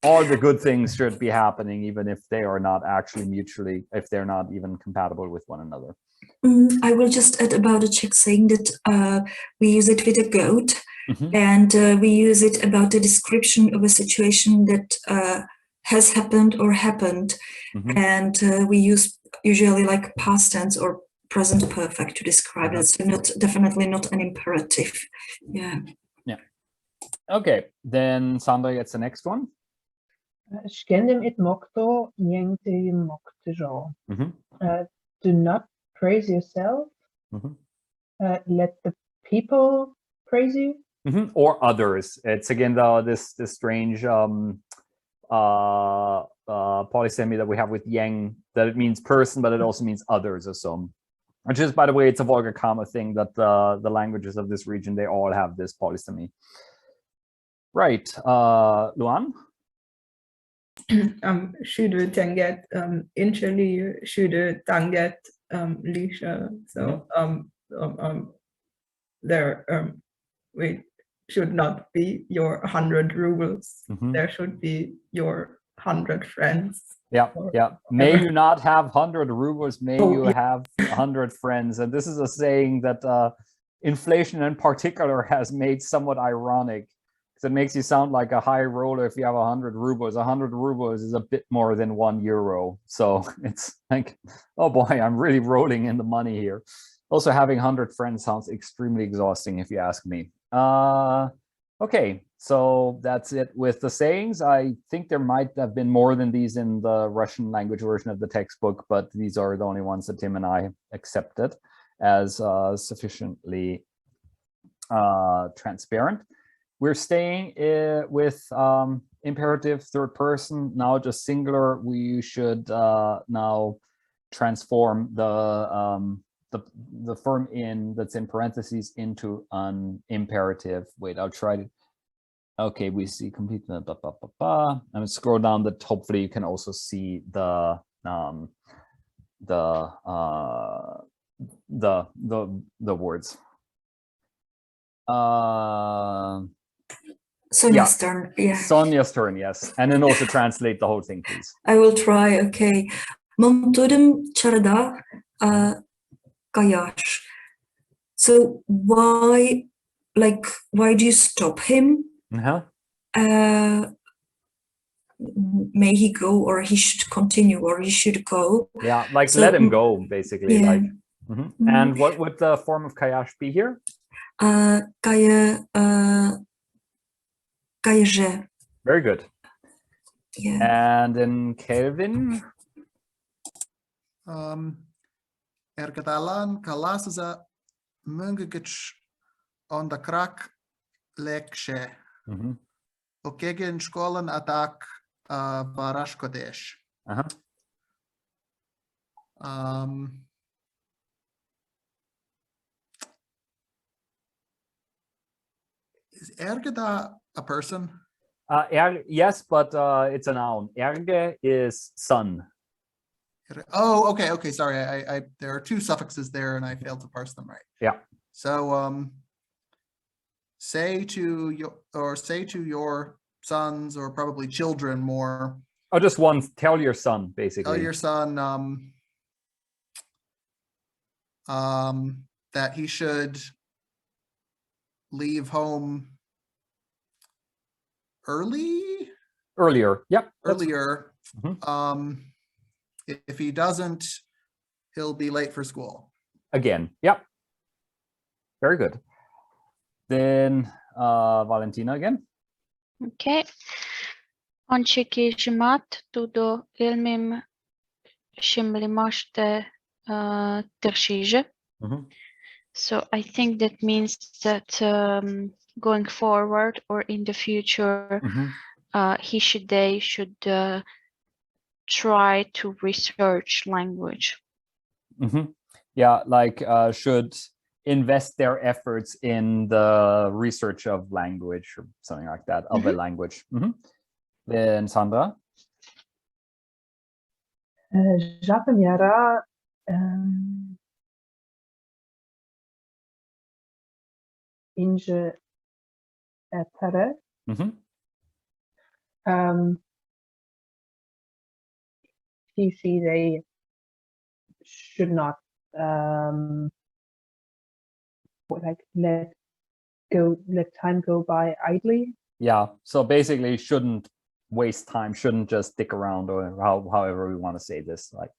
all the good things should be happening, even if they are not actually if they're not even compatible with one another. I will just add about a Czech saying that we use it with a goat, and we use it about the description of a situation that has happened or happened, and we use usually like past tense or present perfect to describe it. So definitely not an imperative. Yeah. Okay, then Sandra gets the next one. Shkendem it mokto yengte moktejo. Do not praise yourself. Let the people praise you. Or others. It's again this strange polysemy that we have with yang, that it means person, but it also means others or some. Which is, by the way, it's a Volga Kama thing that the languages of this region, they all have this polysemy. Right, Luan? Shüde tanget inchali shüde tanget lisha. So there we should not be your 100 rubles. There should be your 100 friends. Yeah. May you not have 100 rubles, may you have 100 friends. And this is a saying that inflation in particular has made somewhat ironic, because it makes you sound like a high roller if you have 100 rubles. 100 rubles is a bit more than €1. So it's like, oh boy, I'm really rolling in the money here. Also, having 100 friends sounds extremely exhausting, if you ask me. Okay, so that's it with the sayings. I think there might have been more than these in the Russian language version of the textbook, but these are the only ones that Tim and I accepted as sufficiently transparent. We're staying with imperative third person, now just singular. We should now transform the firm in that's in parentheses into an imperative. Wait, I'll try to. Okay, we see complete. I'm gonna scroll down that. Hopefully, you can also see the words. Sonia's turn. Yeah. Sonia's turn. Yes, and then also translate the whole thing, please. I will try. Okay. Monturim charada kayash. So why do you stop him? May he go, or he should continue, or he should go. Yeah, like so, let him go, basically. Yeah. Like, and what would the form of kayash be here? Kayaje. Very good. Yeah. And in Kelvin? Erkatalan kalasza möglich on the crack lekshe. Och gegen skolan attack Barashkodesh. Is ergeda a person? Yes, but it's a noun. Erge is son. Oh, okay, okay. Sorry, I there are two suffixes there, and I failed to parse them right. Yeah. So, say to your sons, or probably children more. Oh, just one. Tell your son, basically. Tell your son that he should leave home earlier. Yep. Earlier. If he doesn't, he'll be late for school. Again. Yep. Very good. Then Valentina again. Okay. On çekişmat tudo ilmim şimlimaşte terşije. So I think that means that going forward or in the future, they should try to research language. Yeah, like should invest their efforts in the research of language or something like that, of a language. Then Sandra? Zapomniara inje ятыр. They should not let time go by idly. Yeah, so basically shouldn't waste time, shouldn't just stick around, or however we want to say this. Like,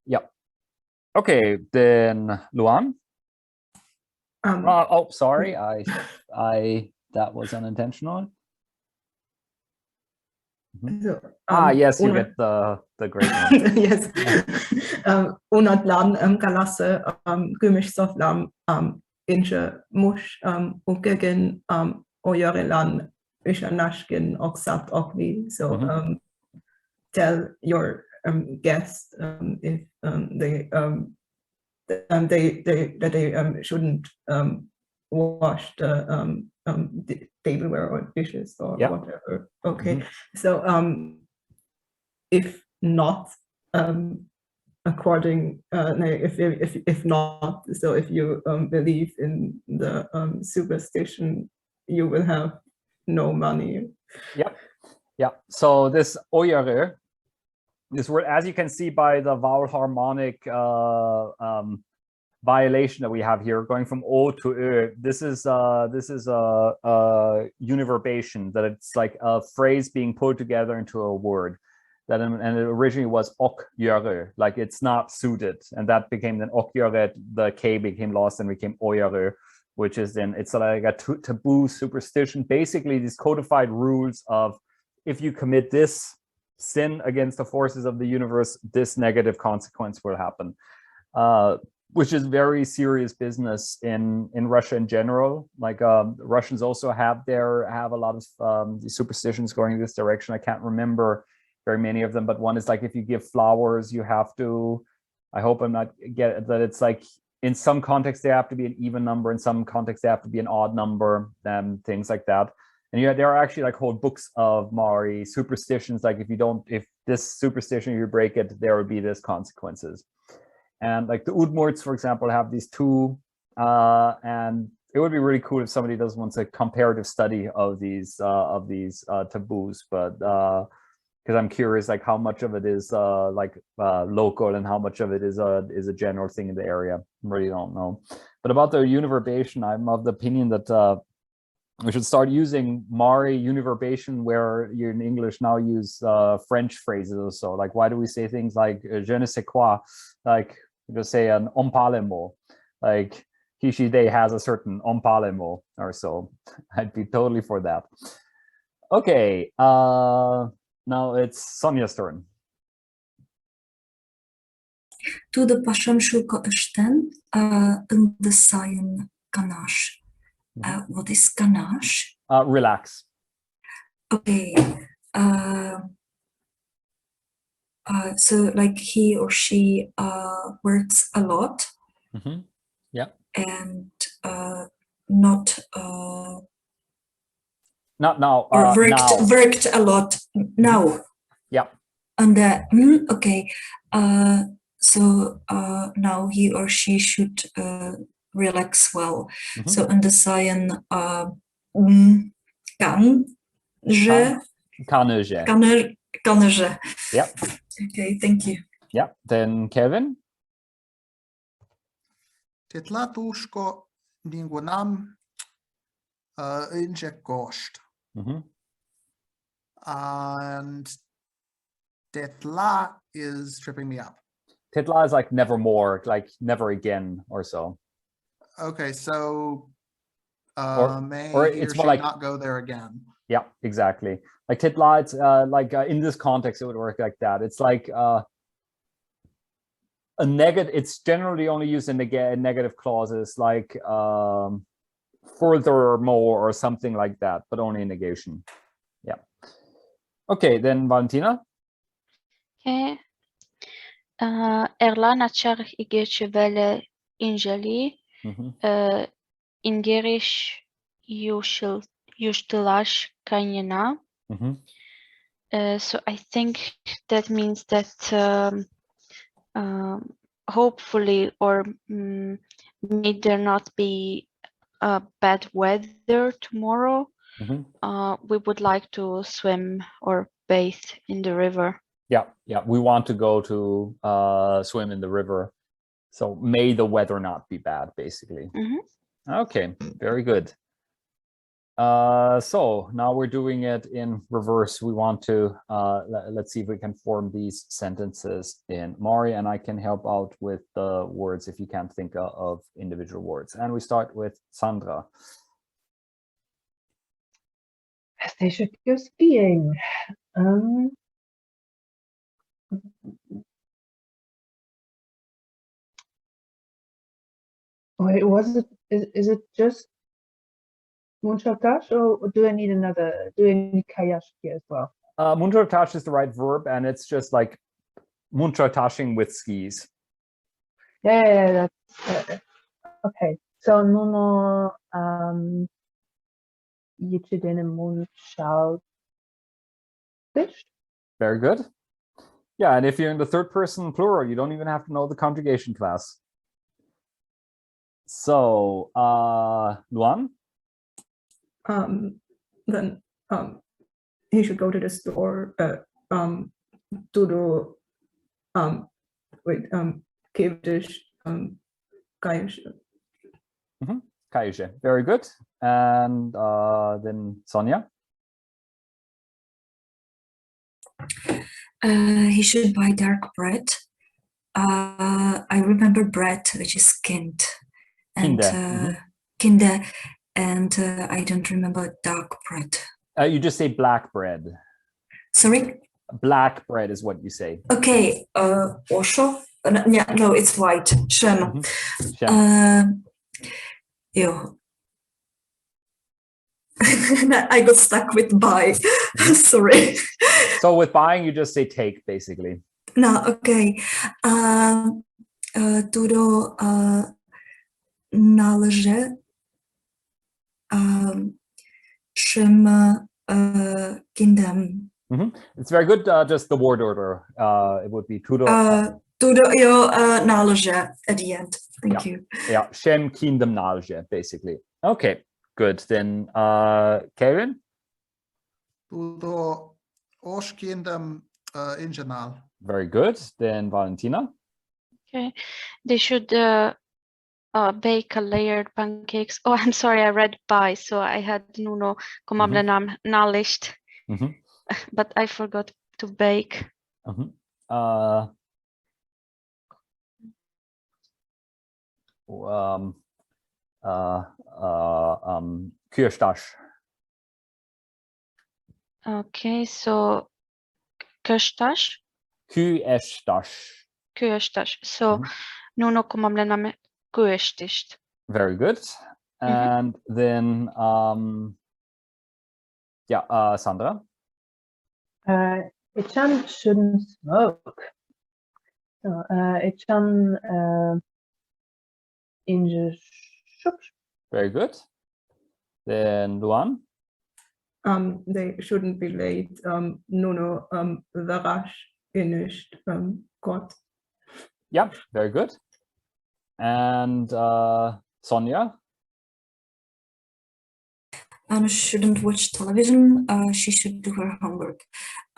yep. Okay, then Luan. Oh, sorry, I that was unintentional. So, yes, you get the great one. Yes. Unatlan kalasse gymish soflam inche mush ukegen oyorelan ishanashkin oksat okli. So tell your guests if they shouldn't wash the tableware or dishes or whatever. Okay. So if not, according if not, so if you believe in the superstition, you will have no money. Yeah. So this oyare, this word, as you can see by the vowel harmonic violation that we have here, going from O to Ö, this is a univerbation, that it's like a phrase being put together into a word. That and it originally was ok yare, like it's not suited, and that became then ok yare. The K became lost and became oyare, which is then it's like a taboo superstition. Basically, these codified rules of if you commit this sin against the forces of the universe, this negative consequence will happen, which is very serious business in Russia in general. Like Russians also have a lot of these superstitions going in this direction. I can't remember very many of them, but one is like if you give flowers, you have to, I hope I'm not get that, it's like in some contexts they have to be an even number, in some contexts they have to be an odd number, and things like that. And there are actually like whole books of Mari superstitions, like if this superstition, you break it, there would be this consequences. And like the Udmurts, for example, have these two, and it would be really cool if somebody does want a comparative study of these taboos, but because I'm curious, like how much of it is local and how much of it is a general thing in the area. I really don't know. But about the univerbation, I'm of the opinion that we should start using Mari univerbation, where you in English now use French phrases or so. Like, why do we say things like je ne sais quoi? Like, just say an on parle mot. Like, he, she, they has a certain on parle mot or so. I'd be totally for that. Okay, now it's Sonia's turn. To the pasham shuko ashten undesayan ganache. What is ganache? Relax. Okay. So like he or she works a lot. Yeah. And not now. or Now. worked a lot now. Yeah. And okay. So now he or she should relax well. So undersign kan je. Yeah. Okay, thank you. Yeah. Then Kevin. Tetla tusko ningunam inje kost. And tetla is tripping me up. Tetla is like nevermore, like never again or so. Okay, so may or he it's or more she like not go there again. Yeah, exactly. Like tetla, it's like in this context, it would work like that. It's like a negative. It's generally only used in negative clauses, like furthermore or something like that, but only in negation. Yeah. Okay, then Valentina. Okay. Erla nachar igeche vele injali ingerish yushtilash kanyana. So I think that means that hopefully, or may there not be bad weather tomorrow, we would like to swim or bathe in the river. Yeah, we want to go to swim in the river. So may the weather not be bad, basically. Okay, very good. So now we're doing it in reverse. We want to, let's see if we can form these sentences in Mari, and I can help out with the words if you can't think of individual words. And we start with Sandra. As they should go skiing. Wait, is it just Munchatash, or do I need another? Do I need Kayashki as well? Munchatash is the right verb, and it's just like Munchatashing with skis. Yeah, that's okay. So Nuno Yichidin and Munchal fish. Very good. Yeah, and if you're in the third person plural, you don't even have to know the conjugation class. So Luan? Then he should go to the store to do keep dish kayushe. Kayushe. Very good. And then Sonia? He should buy dark bread. I remember bread, which is kind. And kinder, and I don't remember dark bread. You just say black bread. Sorry? Black bread is what you say. Okay, osho? Yeah, no, it's white. Shem. I got stuck with buy. Sorry. So with buying, you just say take, basically. No, okay. Turo należy kindem. It's very good. Just the word order. It would be turo. Turo należy at the end. Thank you. Yeah, shem kindem należy, basically. Okay, good. Then Kevin? Turo oskindem ingenal. Very good. Then Valentina? Okay, they should bake a layered pancakes. Oh, I'm sorry, I read by, so I had Nuno komable nam nalicht, but I forgot to bake. Kürstash. Okay, so köstash. Kürstash. kyöstas. So nuno kumamlename kyöstist. Very good. And then, Sandra. Echan shouldn't smoke. So, Echan inje shuk. Very good. Then Luan. They shouldn't be late. Nuno varash inisht got. Yeah, very good. And Sonia. Anush shouldn't watch television. She should do her homework.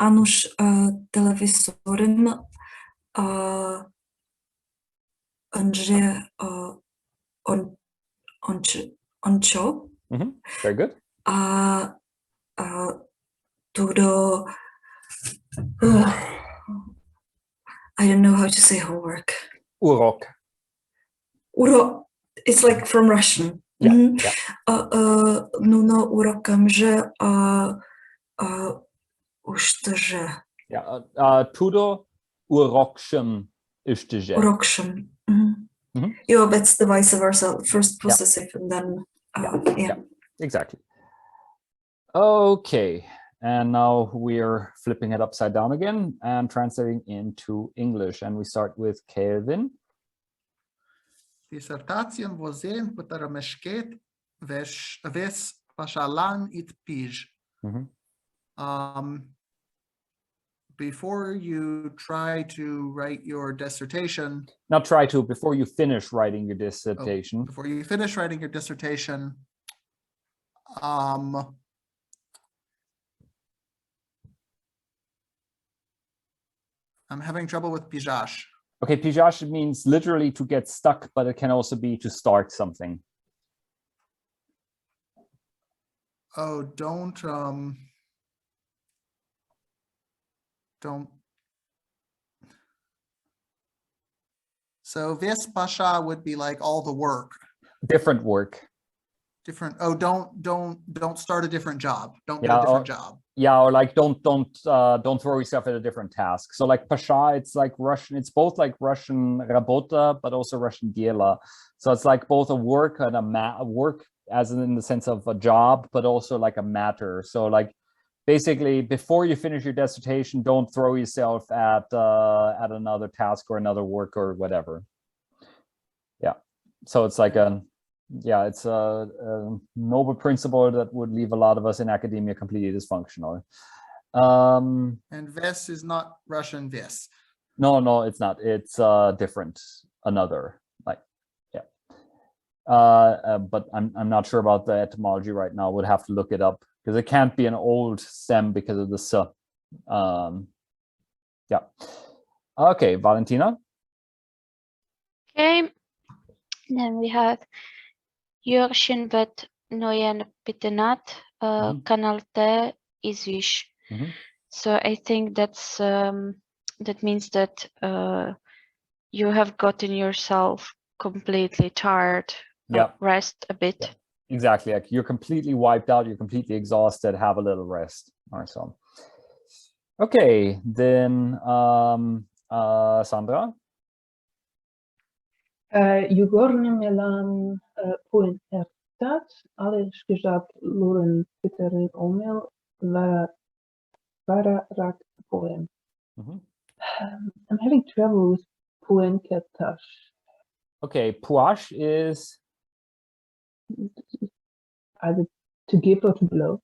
Anush televisorem oncho. Very good. Tudo. I don't know how to say homework. Urok. Uro. It's like from Russian. Yeah. Nuno urokamže ušteže. Yeah. Tudo uroksham ishteje. Uroksham. Yeah, that's the vice versa. First possessive and then yeah. Exactly. Okay. And now we're flipping it upside down again and translating into English. And we start with Kelvin. Dissertațion vozen pătără meșchet ves pașalan it pij. Before you try to write your dissertation. Not try to, before you finish writing your dissertation. Before you finish writing your dissertation, I'm having trouble with pijash. Okay, pijash means literally to get stuck, but it can also be to start something. Oh, don't. So vis pasha would be like all the work. Different work. Different. Oh, don't start a different job. Don't get a different job. Yeah, or like don't throw yourself at a different task. So like pasha, it's like Russian. It's both like Russian rabota, but also Russian diela. So it's like both a work and a work, as in the sense of a job, but also like a matter. So like basically, before you finish your dissertation, don't throw yourself at another task or another work or whatever. Yeah. So it's like it's a noble principle that would leave a lot of us in academia completely dysfunctional. And ves is not Russian vis. No, it's not. It's different. Another, like, yeah. But I'm not sure about the etymology right now. Would have to look it up because it can't be an old stem because of the s. Yeah. Okay, Valentina. Okay. Then we have Jörgen vet nojen pitenat kanalte izvish. So I think that's that means that you have gotten yourself completely tired. Rest a bit. Yeah. Exactly. Like you're completely wiped out. You're completely exhausted. Have a little rest or so. Okay, then Sandra. Jugorni melan puen ertat, alles gesagt luren bitterin omel vara rak poem. I'm having trouble with puen kertash. Okay, puash is either to give or to blow.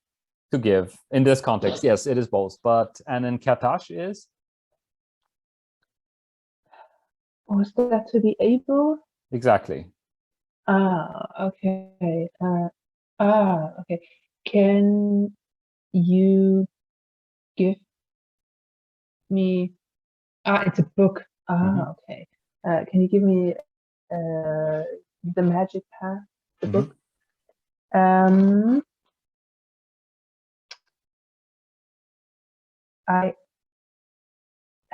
To give in this context, yes, it is both. But and then kertash is. Was that to be able? Exactly. Okay. Okay. Can you give me? It's a book. Okay. Can you give me the magic path? The book. I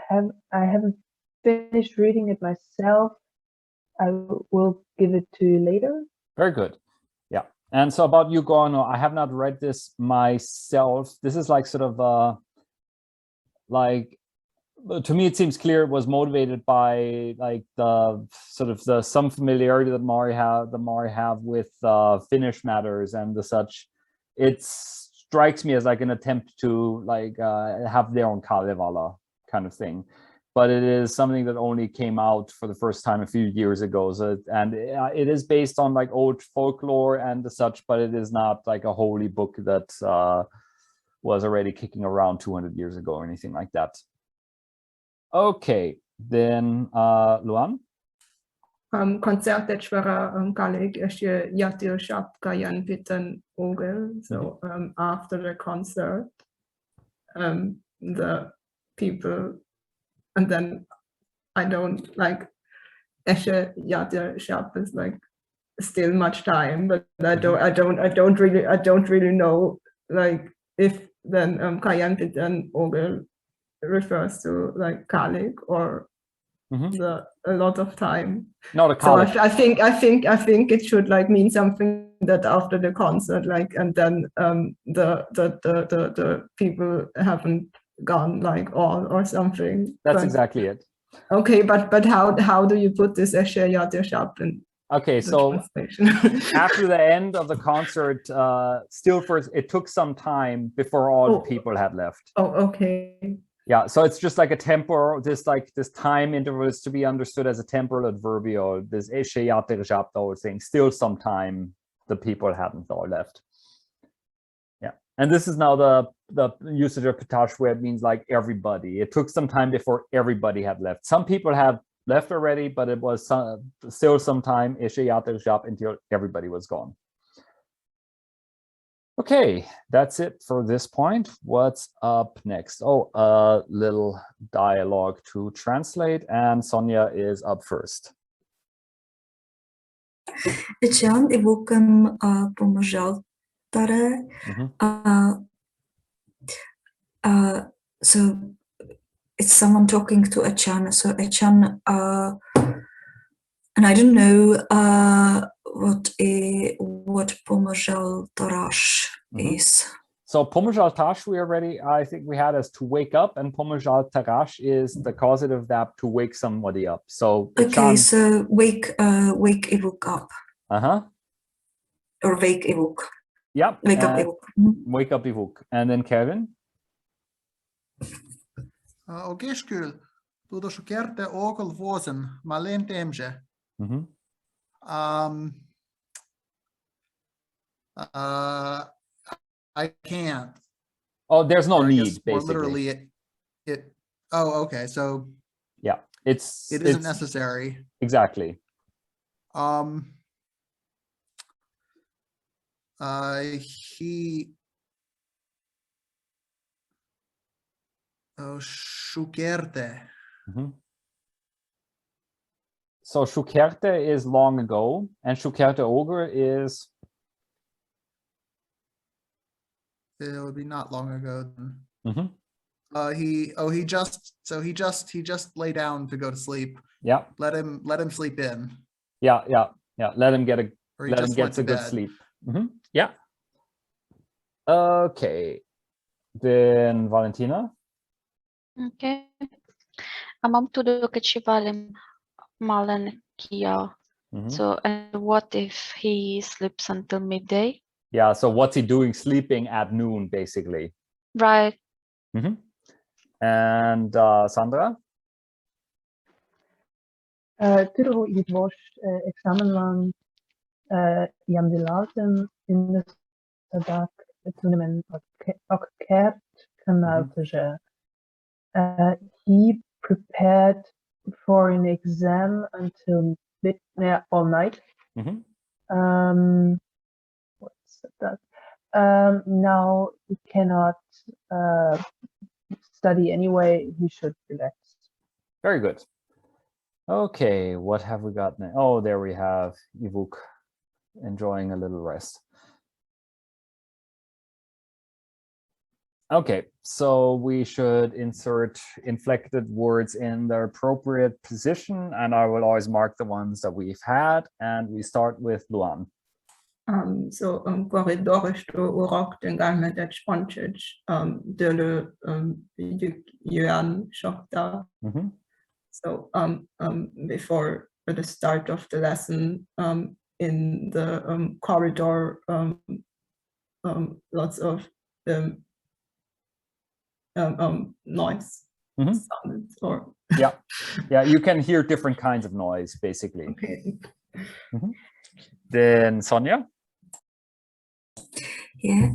haven't finished reading it myself. I will give it to you later. Very good. Yeah. And so about Yugorno, I have not read this myself. This is like sort of like to me, it seems clear it was motivated by like the sort of some familiarity that Mari have with Finnish matters and the such. It strikes me as like an attempt to like have their own Kalevala kind of thing, but it is something that only came out for the first time a few years ago. So, and it is based on like old folklore and the such, but it is not like a holy book that was already kicking around 200 years ago or anything like that. Okay, then Luan. Koncertečvara Kalik ятыр Kayan Pitan Ogel. So after the concert, the people, and then I don't like ятыр is like still much time, but I don't really know like if then Kayan Pitan Ogel refers to like Kalik or a lot of time. Not a so Kalik. I think it should like mean something that after the concert, like, and then the people haven't gone like all or something. That's exactly it. Okay, but how do you put this ятыр? Okay, so after the end of the concert, still first, it took some time before all the people had left. Oh, okay. Yeah, so it's just like a temporal, this time interval is to be understood as a temporal adverbial. This ятыр saying still some time the people hadn't all left. Yeah, and this is now the usage of patash where it means like everybody. It took some time before everybody had left. Some people had left already, but it was still some time ятыр until everybody was gone. Okay, that's it for this point. What's up next? Oh, a little dialogue to translate, and Sonia is up first. Etienne, evokem pomožal tare. So it's someone talking to Etienne. So Etienne, and I don't know what pomožal tarash is. So pomožal tash I think we had as to wake up, and pomožal tarash is the causative verb to wake somebody up. So okay, so wake evoke up. Or wake evoke. Yep. Wake up evoke. Wake up evoke. And then Kevin. Ogeskul, tudo shukerte okol vosen, malen temje. I can't. Oh, there's no need, basically. Literally, it. Oh, okay. So yeah, it isn't necessary. Exactly. He. Oh, shukerte. So shukerte is long ago, and shukerte ogre is. It would be not long ago. He just lay down to go to sleep. Yeah. Let him sleep in. Yeah. Let him get a good sleep. Yeah. Okay. Then Valentina. Okay. Am tudo que chivalem malen kia. So, and what if he sleeps until midday? Yeah, so what's he doing sleeping at noon, basically? Right. And Sandra? Turo idvos examenlan jam dilaten in de sadak toenemen akkert kanaltege. He prepared for an exam until all night. What's that? Now he cannot study anyway. He should relax. Very good. Okay, what have we got now? Oh, there we have Ivuk enjoying a little rest. Okay, so we should insert inflected words in the appropriate position, and I will always mark the ones that we've had, and we start with Luan. corridores do rock den galme dat sponchej de le yuan shokta. So before the start of the lesson, in the corridor, lots of noise sounded, or yeah, you can hear different kinds of noise basically. okay. Then Sonia. Yeah,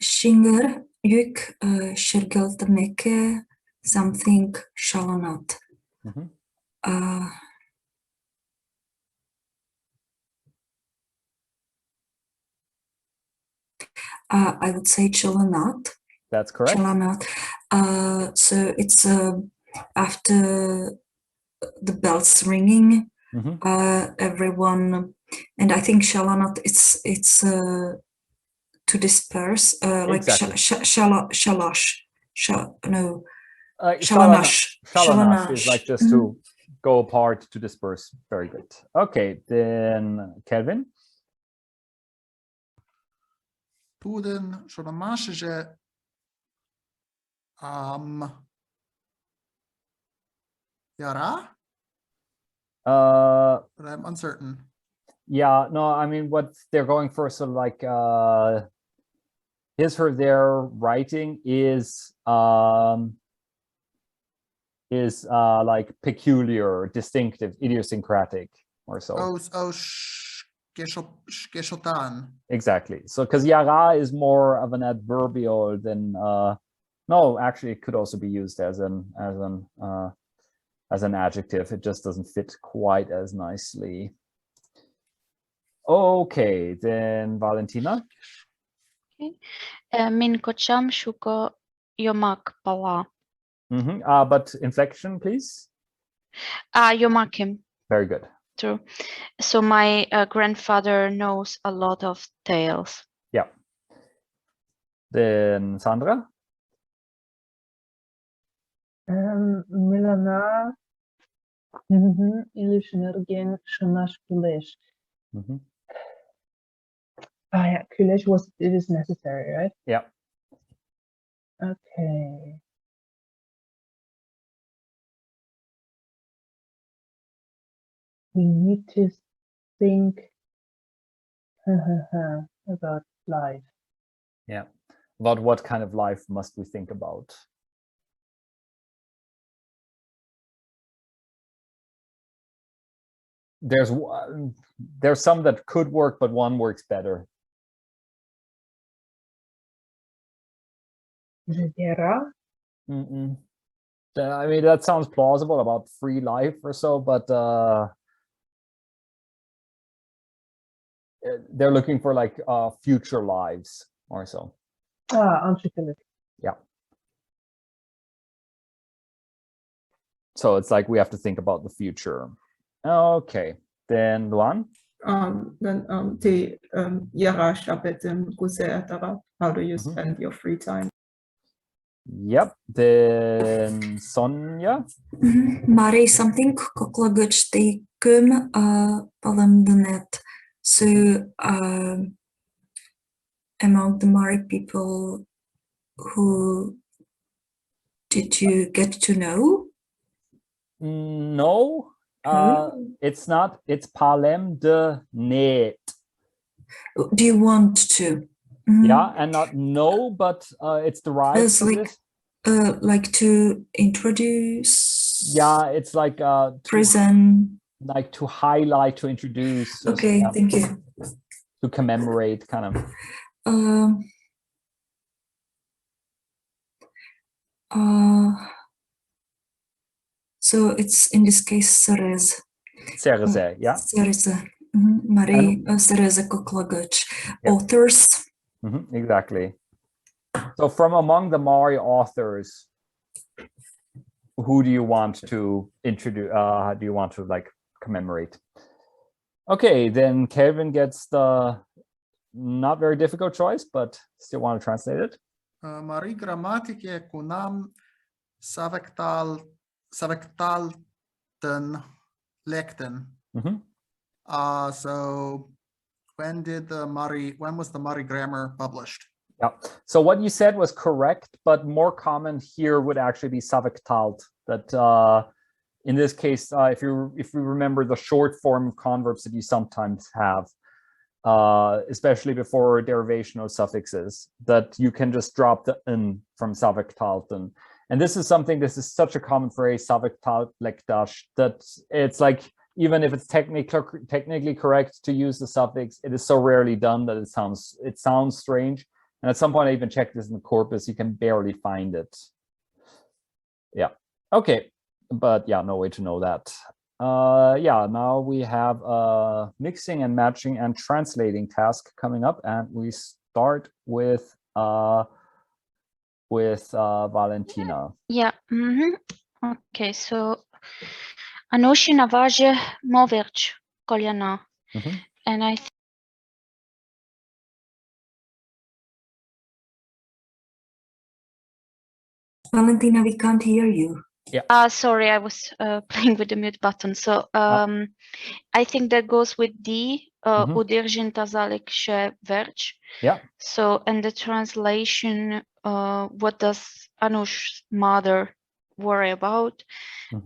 Shinger yük şırgıltımeke something şalanat. I would say chalanat. That's correct. Chalanat. So it's after the bells ringing, everyone, and I think chalanat. It's to disperse, like exactly. Shalash. Shalanash is like just to go apart, to disperse. Very good. Okay, then Kelvin. Puden shonamashje yara? But I'm uncertain. Yeah, no, I mean what they're going for, sort of like his, her, their writing is like peculiar, distinctive, idiosyncratic, or so. Exactly. So because yara is more of an adverbial than no, actually it could also be used as an adjective. It just doesn't fit quite as nicely. Okay, then Valentina. Okay. Min kocham shuko yomak pala. But inflection, please. Yomakim. Very good. True. So my grandfather knows a lot of tales. Yeah. Then Sandra. Milana illusionergen shanash kulesh. Yeah, kulesh it is necessary, right? Yeah. Okay. We need to think about life. Yeah. About what kind of life must we think about? There's some that could work, but one works better. Yara? I mean, that sounds plausible about free life or so, but they're looking for like future lives or so. Untitled. Yeah. So it's like we have to think about the future. Okay, then Luan. Then the yara shabetem kuse atara. How do you spend your free time? Yep. Then Sonia. Mari something koklagach te kum palamdanet. So among the Mari people, who did you get to know? No, it's not. It's palem de net. Do you want to? Yeah, and not no, but it's derived from like, this. Like to introduce. Yeah, it's like present. Like to highlight, to introduce. Okay, yeah, thank you. To commemorate, kind of. So it's in this case Sereze. Sereze, yeah. Sereze. Mari Sereze Koklagach. Authors. Exactly. So from among the Mari authors, who do you want to introduce? Do you want to like commemorate? Okay, then Kelvin gets the not very difficult choice, but still want to translate it. Mari grammatike kunam savektalten lekten. So when was the Mari grammar published? Yeah. So what you said was correct, but more common here would actually be savictalt. That in this case, if you remember the short form of converbs that you sometimes have, especially before derivational suffixes, that you can just drop the n from savictalten. And this is such a common phrase, savictalt lekdash, that it's like, even if it's technically correct to use the suffix, it is so rarely done that it sounds strange. And at some point I even checked this in the corpus, you can barely find it. Yeah, okay, but yeah, no way to know that. Yeah, now we have a mixing and matching and translating task coming up, and we start with Valentina. Yeah. Okay, so Anoshi navaže moverč koljena, and I think Valentina, we can't hear you. Yeah. Sorry, I was playing with the mute button. So I think that goes with D, udržin tazalik she verč. Yeah. So in the translation, what does Anush's mother worry about?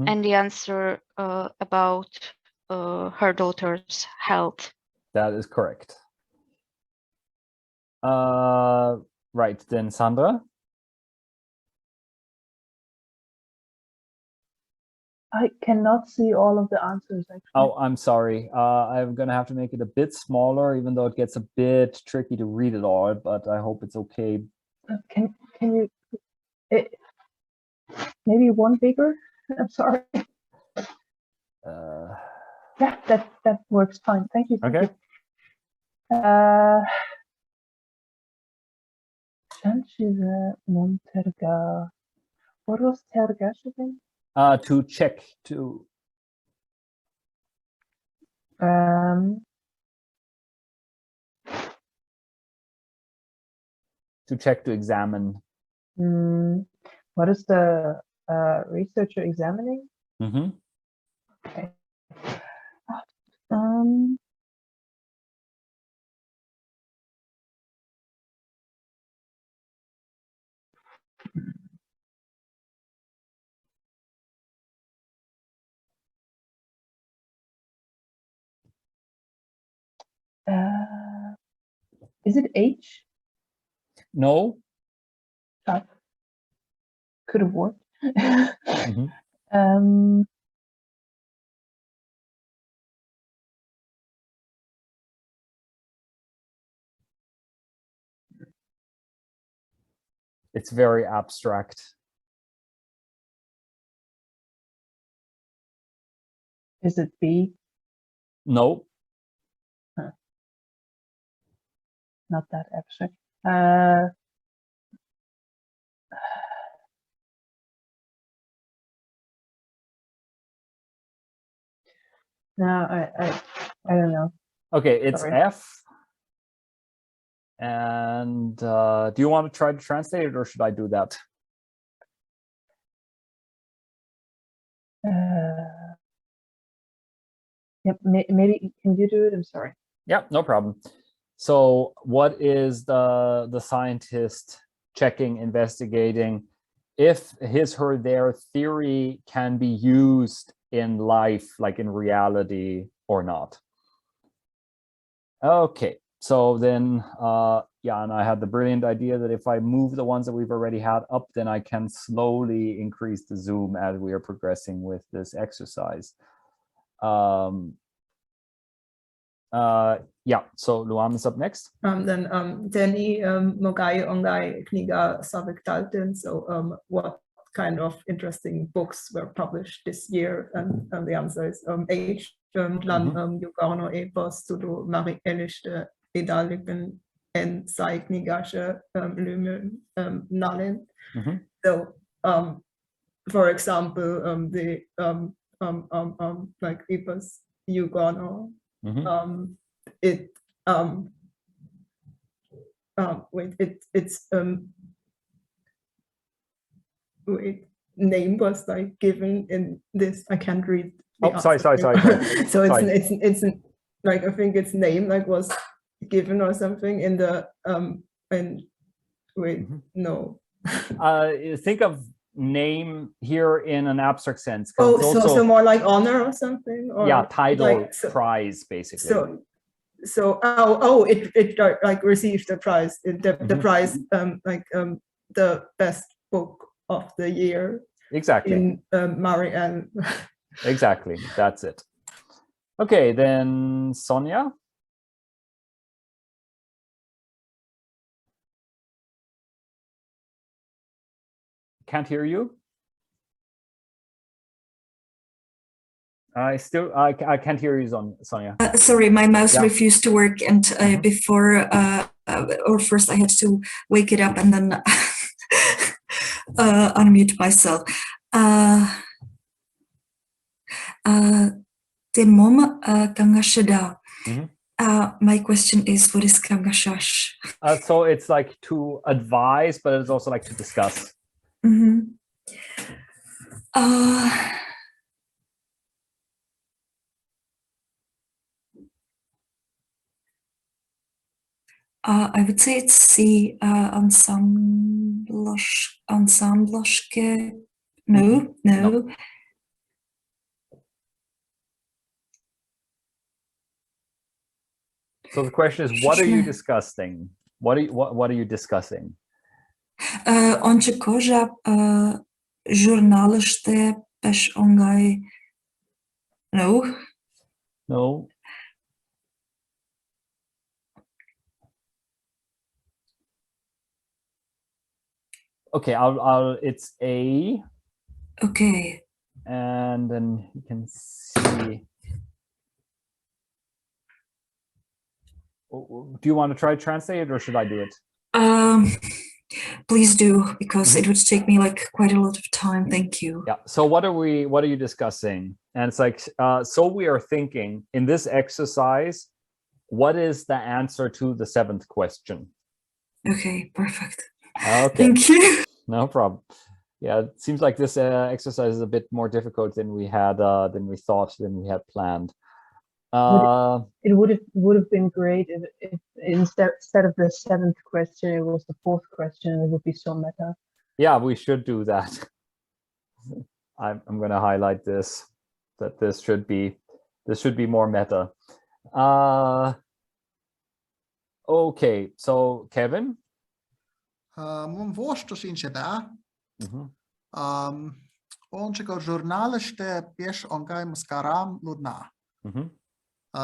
And the answer about her daughter's health. That is correct. Right, then Sandra. I cannot see all of the answers, actually. Oh, I'm sorry. I'm going to have to make it a bit smaller, even though it gets a bit tricky to read it all, but I hope it's okay. Can you maybe one bigger? I'm sorry. Yeah, that works fine. Thank you. Okay. Monterga. What was tergash again? To check, to check, to examine. What is the researcher examining? Okay. Is it H? No. Could have worked. It's very abstract. Is it B? No. Not that abstract. No, I don't know. Okay, it's Sorry. F. And do you want to try to translate it, or should I do that? Yep, maybe can you do it? I'm sorry. Yeah, no problem. So what is the scientist checking, investigating if his, her, their theory can be used in life, like in reality or not? Okay, so then, yeah, and I had the brilliant idea that if I move the ones that we've already had up, then I can slowly increase the zoom as we are progressing with this exercise. Yeah, so Luam is up next. Then Danny Mogai Ongai Kniga Savictalten. So what kind of interesting books were published this year? And the answer is H. Lan Yugano Epos Tudo Mari Elishte Edaliken and Sai Knigasche Lumen Nalin. So for example, the like Epos Yugano. It's name was like given in this. I can't read. Oh, sorry. So it's like I think its name like was given or something in the wait, no. Think of name here in an abstract sense. Oh, it's also, so more like honor or something? Or yeah, title, like, so, prize, basically. So it like receives the prize, the prize, the best book of the year. Exactly. In Mari and exactly, that's it. Okay, then Sonia. Can't hear you. I can't hear you, Sonia. Sorry, my mouse refused to work, and before or first I had to wake it up and then unmute myself. Demom Kangashada. My question is, what is Kangashash? So it's like to advise, but it's also like to discuss. I would say it's the ensembloske. No. So the question is, what are you discussing? What are you discussing? Onče koža žurnalište peš ongai. No. No. Okay, it's A. Okay. And then you can see. Do you want to try to translate it, or should I do it? Please do, because it would take me like quite a lot of time. Thank you. Yeah. So what are you discussing? And it's like, so we are thinking in this exercise, what is the answer to the 7th question? Okay, perfect. Okay. Thank you. No problem. Yeah, it seems like this exercise is a bit more difficult than we had, than we planned. It would have been great if instead of the 7th question, it was the 4th question. It would be so meta. Yeah, we should do that. I'm going to highlight this, that this should be more meta. Okay, so Kevin. Mun vuostosin sitä. Onko journaliste pies on kaimus karam ludna?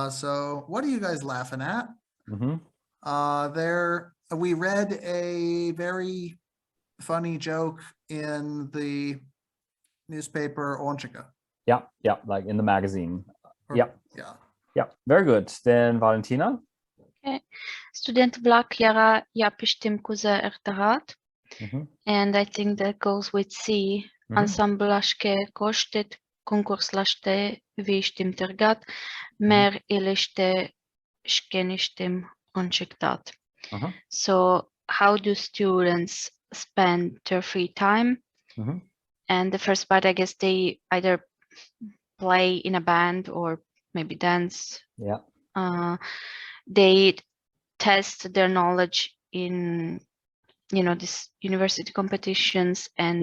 So what are you guys laughing at? We read a very funny joke in the newspaper Onchika. Yeah, like in the magazine. Yeah. Very good. Then Valentina. Okay. Student vlak jara japishtim kuze ertarat. And I think that goes with C. Ansamblaške koštet konkurslašte vištim tergat mer ilishte shkenishtim onchektat. So how do students spend their free time? And the first part, I guess they either play in a band or maybe dance. They test their knowledge in these university competitions and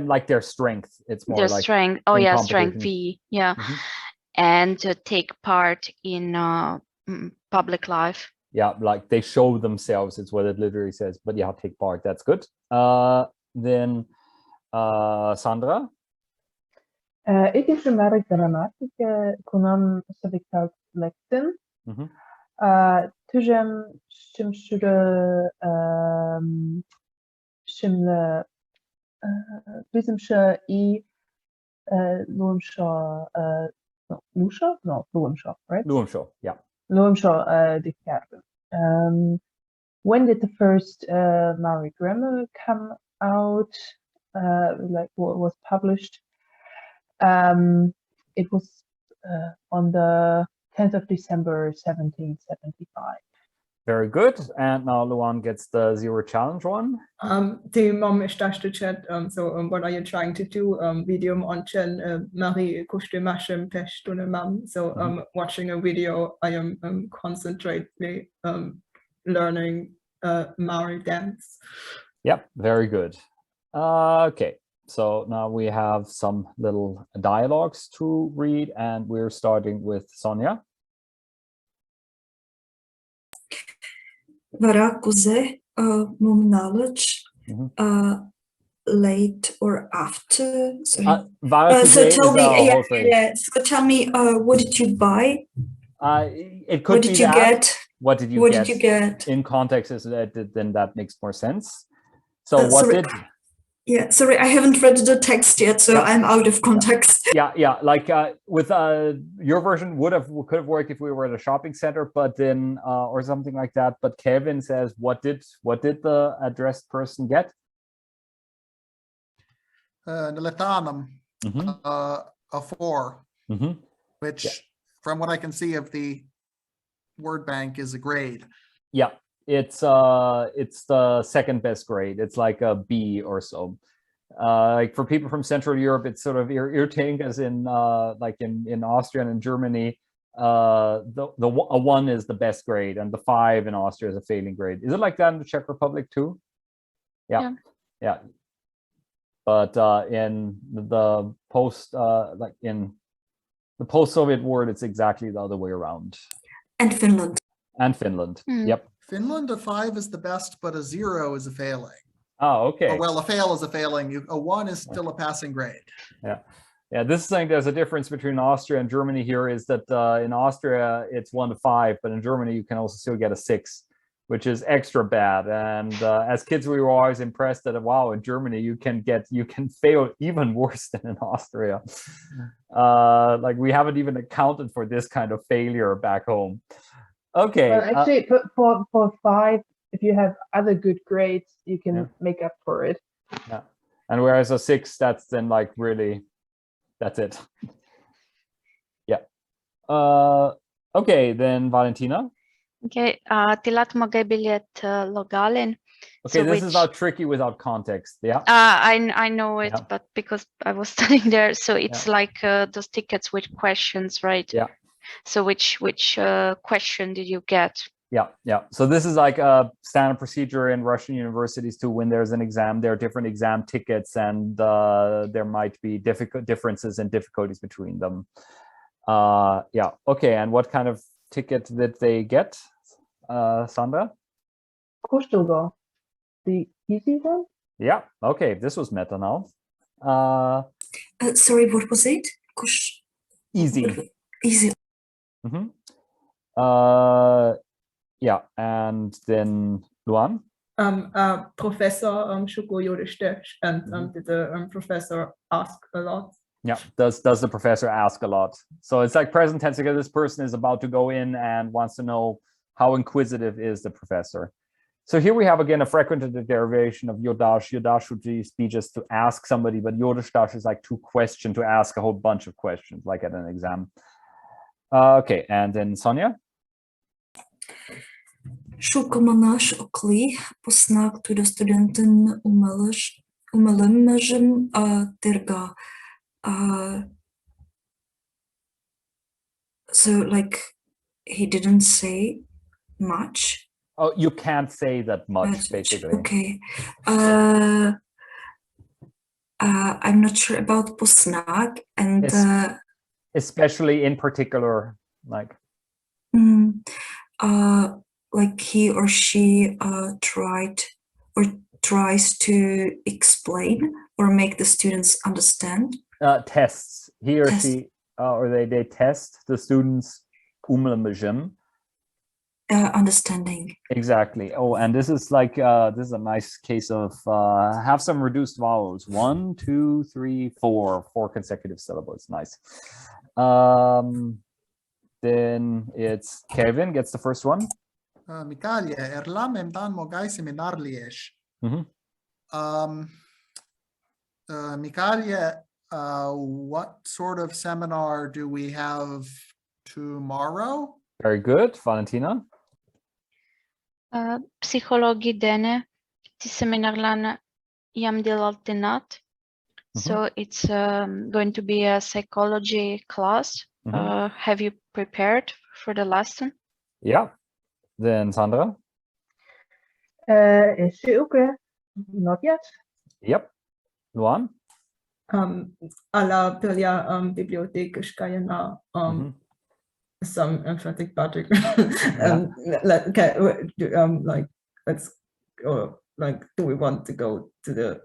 like their strength. It's more their like strength. Strength V. And take part in public life. Yeah, like they show themselves. It's what it literally says. But yeah, take part. That's good. Then Sandra. Икымше Mari граматика kunam saviktalt lekten. Tujem shimshure shimle bizimshe I luamsha lusha? No, luamsha, right? Luamsha, yeah. Luamsha dikterbe. When did the first Mari grammar come out? Like what was published? It was on the 10th of December 1775. Very good. And now Luan gets the 0 challenge one. The mom is to chat. So what are you trying to do? Video on Chen Mari kushte mashem peshtune mam. So watching a video, I am concentrating learning Mari dance. Yep, very good. Okay, so now we have some little dialogues to read, and we're starting with Sonia. Varakuze knowledge late or after. Sorry. So tell me, so tell me, what did you buy? It could what did be you that. get? What did you what get? Did you get? In context, is that then that makes more sense. So what sorry. did? Yeah, sorry, I haven't read the text yet, so I'm out of context. Yeah. Like with your version could have worked if we were at a shopping center, but then or something like that. But Kevin says, what did the addressed person get? Nalatanum, a 4, which, from what I can see of the word bank, is a grade. Yeah. It's the second best grade. It's like a B or so. Like for people from Central Europe, it's sort of irritating, as in like in Austria and in Germany, a 1 is the best grade, and the 5 in Austria is a failing grade. Is it like that in the Czech Republic too? Yeah. But in the like in the post-Soviet world, it's exactly the other way around. And Finland. Yep. Finland, a 5 is the best, but a 0 is a failing. Oh, okay. Oh, well, a fail is a failing. A 1 is still a passing grade. Yeah. This is saying there's a difference between Austria and Germany here, is that in Austria it's 1 to 5, but in Germany you can also still get a 6, which is extra bad. And as kids, we were always impressed that, wow, in Germany you can fail even worse than in Austria. Like we haven't even accounted for this kind of failure back home. Okay. Well, actually, for 5, if you have other good grades, you can make up for it. Yeah. And whereas a 6, that's then like really, that's it. Yeah. Okay, then Valentina. Okay. Tilat mogę bilet lokalin. Okay, so this is not tricky without context. Yeah. I know it, but because I was studying there, so it's like those tickets with questions, right? Yeah. So which question did you get? Yeah. So this is like a standard procedure in Russian universities too. When there's an exam, there are different exam tickets, and there might be differences and difficulties between them. Yeah. Okay. And what kind of ticket did they get, Sandra? Kosztulgo, the easy one. Yeah. Okay. This was meta now. Sorry, what was it? Easy. Easy. Yeah, and then Luan. Professor Shuko and did the professor ask a lot? Yeah, does the professor ask a lot? So it's like present tense, because this person is about to go in and wants to know how inquisitive is the professor. So here we have again a frequented derivation of yodash. Yodash would be just to ask somebody, but yodashdash is like to question, to ask a whole bunch of questions, like at an exam. Okay, and then Sonia. Шуко манаш окли поснак туди студентен умелимежим терга. So like he didn't say much. Oh, you can't say that much, basically. Okay. I'm not sure about posnak and especially in particular, like he or she tries to explain or make the students understand. Tests. He or she or they test the students understanding. Exactly. Oh, and this is like this is a nice case of have some reduced vowels. 1, 2, 3, 4 consecutive syllables. Nice. Then it's Kevin gets the first one. Mikalia, erlam emdan mogai seminar liesh. Mikalia, what sort of seminar do we have tomorrow? Very good, Valentina. Psihologi dene ti seminarlarını jam delal të natë. So it's going to be a psychology class. Have you prepared for the lesson? Yeah. Then Sandra? Sjuke, not yet. Yep. Luan? Alla Pilja biblioteket na some emphatic Patrick like let's go, like do we want to go to the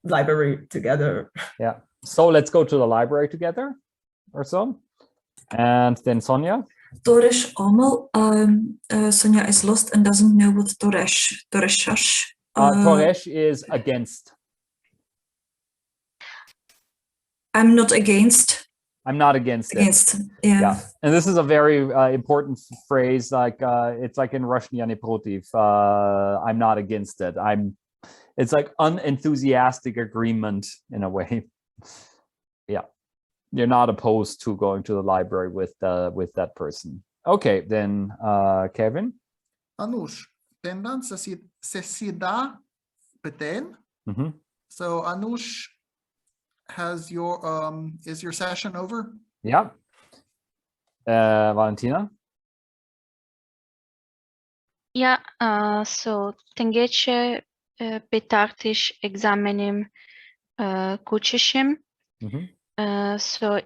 library together? Yeah, so let's go to the library together or so. And then Sonia? Toresh Omel, Sonia is lost and doesn't know what Toreshash. Toresh is against. I'm not against. I'm not against it. Yeah. And this is a very important phrase, like it's like in Russian "Я не против." I'm not against it. It's like unenthusiastic agreement in a way. Yeah. You're not opposed to going to the library with that person. Okay, then Kevin. Anush, pendant se si da peten. So Anush, has your is your session over? Yeah. Valentina? Yeah, so tengeče petartish examenim kuchishim. So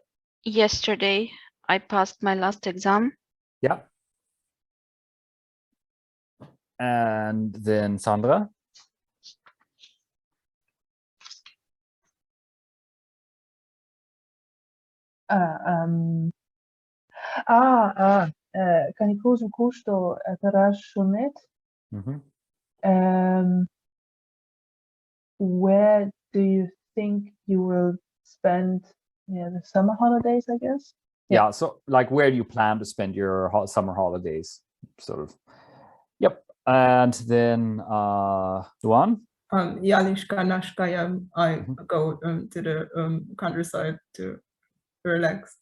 yesterday I passed my last exam. Yeah. And then Sandra? Kanikuzu kusto tarashunet. Where do you think you will spend the summer holidays, I guess? Yeah, so like where do you plan to spend your summer holidays? Sort of. Yep. And then Luan? Yalishka Nashkaya, I go to the countryside to relax.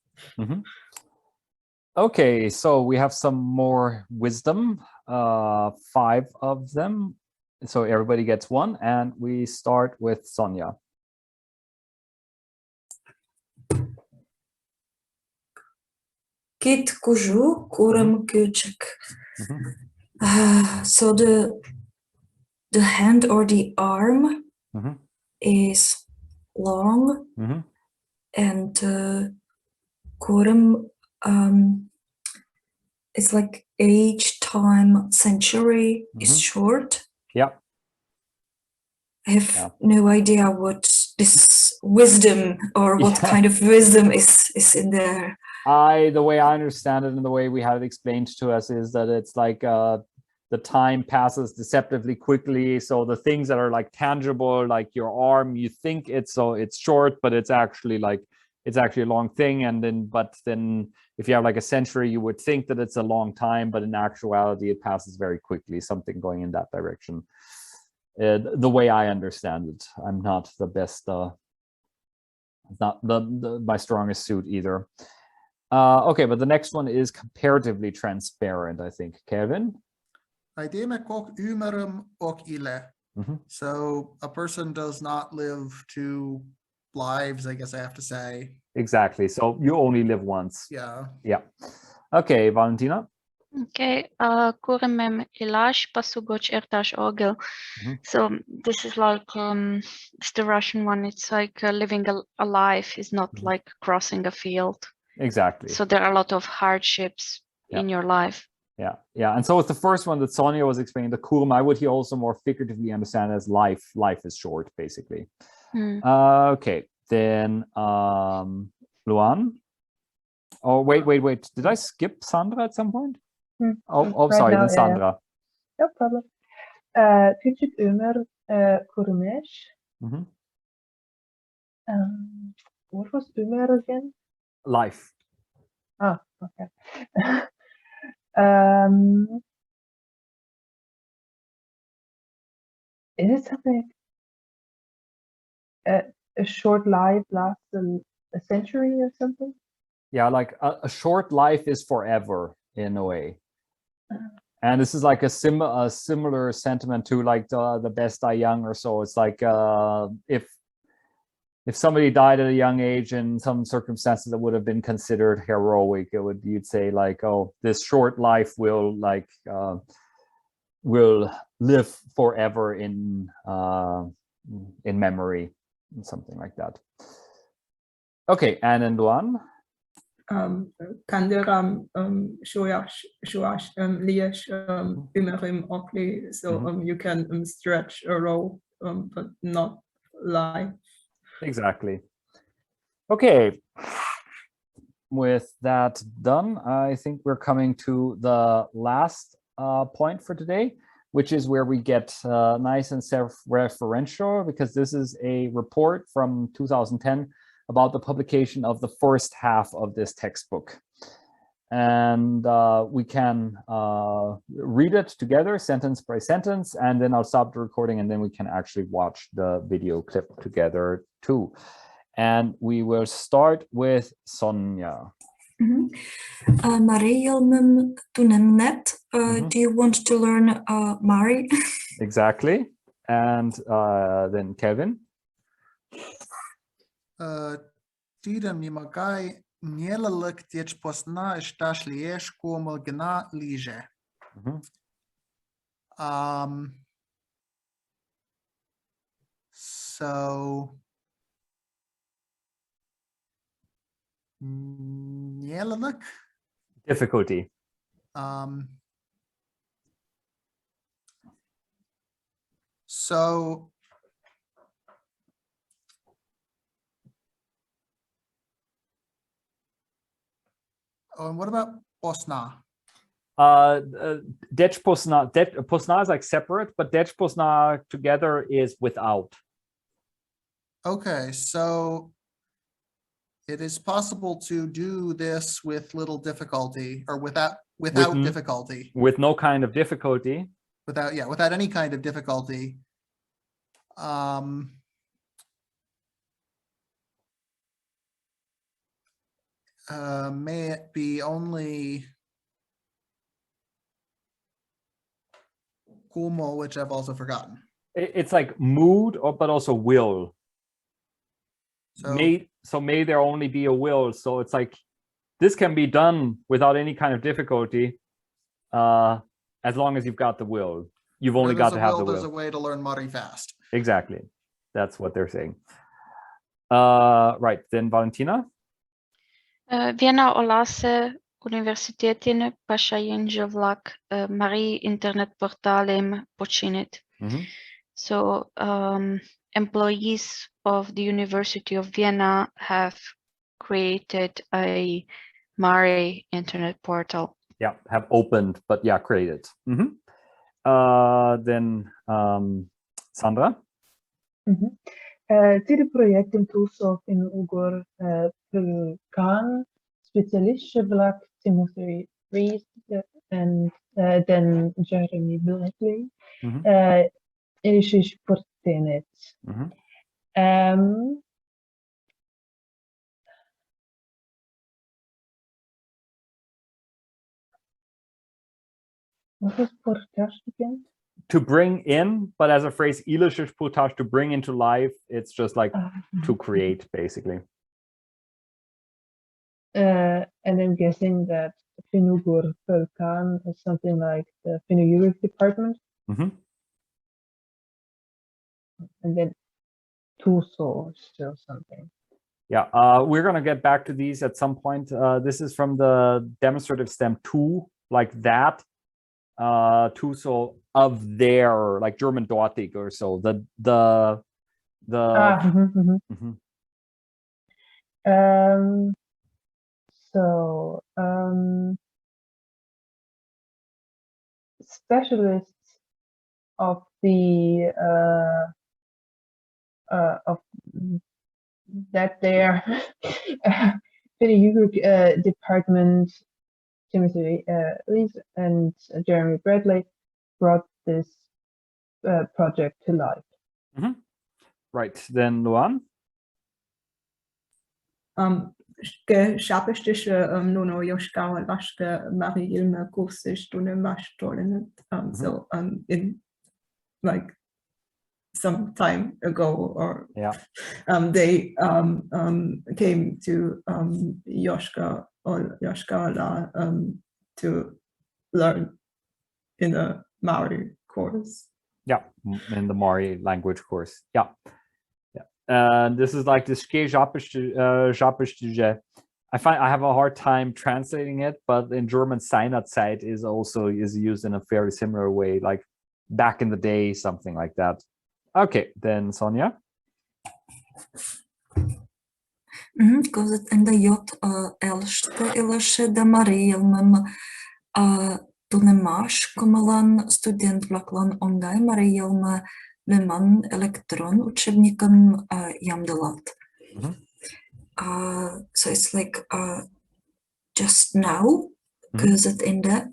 Okay, so we have some more wisdom, 5 of them. So everybody gets 1, and we start with Sonia. Kit kuju kurum kuchek. So the hand or the arm is long, and kurum it's like age, time, century is short. Yeah. I have no idea what this wisdom or what kind of wisdom is in there. The way I understand it and the way we had it explained to us is that it's like the time passes deceptively quickly. So the things that are like tangible, like your arm, you think it's short, but it's actually a long thing. And then if you have like a century, you would think that it's a long time, but in actuality, it passes very quickly, something going in that direction. The way I understand it, I'm not the best, not my strongest suit either. Okay, but the next one is comparatively transparent, I think. Kevin? So a person does not live 2 lives, I guess I have to say. Exactly. So you only live once. Yeah. Yeah. Okay, Valentina? Okay, kuremem ilash pasugoch ertash ogel. So this is like it's the Russian one. It's like living a life is not like crossing a field. Exactly. So there are a lot of hardships in your life. Yeah, yeah. And so it's the first one that Sonia was explaining, the kurum, I would here also more figuratively understand as life. Life is short, basically. Okay, then Luan. Oh, wait. Did I skip Sandra at some point? Oh, sorry, then Sandra. No problem. Küçük ÜmR kurumuş. What was ÜmR again? Life. Oh, okay. Is it something? A short life lasts a century or something? Yeah, like a short life is forever in a way. And this is like a similar sentiment to like the best die young or so. It's like if somebody died at a young age in some circumstances that would have been considered heroic, you'd say like, oh, this short life will live forever in memory, something like that. Okay, and then Luan. Kanderam shoyash liash ÜMR okli, so you can stretch a row, but not lie. Exactly. Okay. With that done, I think we're coming to the last point for today, which is where we get nice and self-referential, because this is a report from 2010 about the publication of the first half of this textbook. And we can read it together, sentence by sentence, and then I'll stop the recording, and then we can actually watch the video clip together too. And we will start with Sonja. Mari Yilmum Tunemnet. Do you want to learn Mari? Exactly. And then Kevin. Tidam nimagai nielalik tiech posna ishtash liesh kumul gna lige. So nielalik. Difficulty. So and what about posna? Dech posna. Posna is like separate, but dech posna together is without. Okay, so it is possible to do this with little difficulty, or without difficulty. With no kind of difficulty. Without any kind of difficulty. May it be only kumo, which I've also forgotten. It's like mood, but also will. So may there only be a will. So it's like this can be done without any kind of difficulty, as long as you've got the will. You've only got to have the will. There's a way to learn Mari fast. Exactly. That's what they're saying. Right, then Valentina. Viena olase universitetin pashajenjevlak Mari internet portalem počinit. So employees of the University of Vienna have created a Mari internet portal. Yeah, have opened, but yeah, created. Then Sandra. Dit project in toekomst in Ugor kan specialistische vlak Timothy Rees and then Jeremy Blackley is portenet. What is portage again? To bring in, but as a phrase, ilishish portage, to bring into life, it's just like to create, basically. And I'm guessing that Finno-Ugristik Vulkan is something like the Finno-Ugristik department. And then Tuso is still something. Yeah, we're going to get back to these at some point. This is from the demonstrative stem to, like that. Tuso of their, like German Dortig or so. Specialists of the of that their Finno-Ugristik department, Timothy Rees and Jeremy Bradley brought this project to life. Right, then Luan. Shapestische Nuno Yoshkawa Lashka Mari Ilma Kursish Dunemash Dornet. So in like some time ago, or they came to Yoshka or Yoshkala to learn in a Mari course. Yeah, in the Mari language course. Yeah. This is like the Japestische. I find I have a hard time translating it, but in German, Seinerzeit is used in a very similar way, like back in the day, something like that. Okay, then Sonja. Because in the Jot Elschte de Marielmem Tunemash Kumalan student Vlaklan Ongai Marielme Meman Electron Учебником Yamdalat. So it's like just now, because in the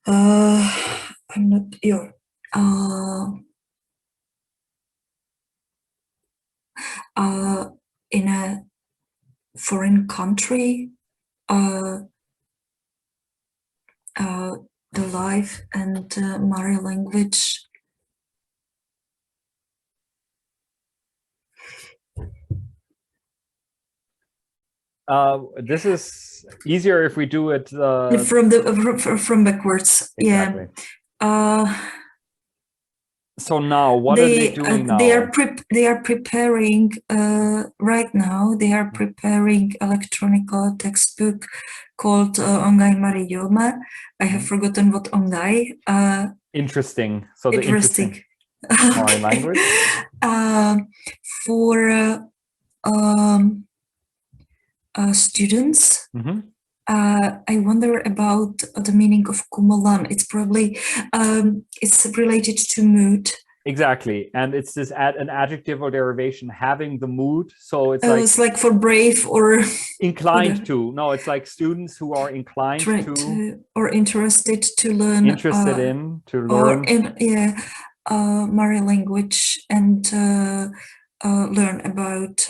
I'm not sure. In a foreign country, the life and Mari language. This is easier if we do it from backwards. Exactly. Yeah. So now, what are they doing now? They are preparing right now. They are preparing electronic textbook called Ongai Mari Yoma. I have forgotten what Ongai. Interesting. So the interesting Mari language for students. I wonder about the meaning of kumalan. It's probably it's related to mood. Exactly, and it's this an adjective or derivation having the mood. So it's like for brave or inclined to. No, it's like students who are inclined to or interested to learn. Interested in to learn. Mari language and learn about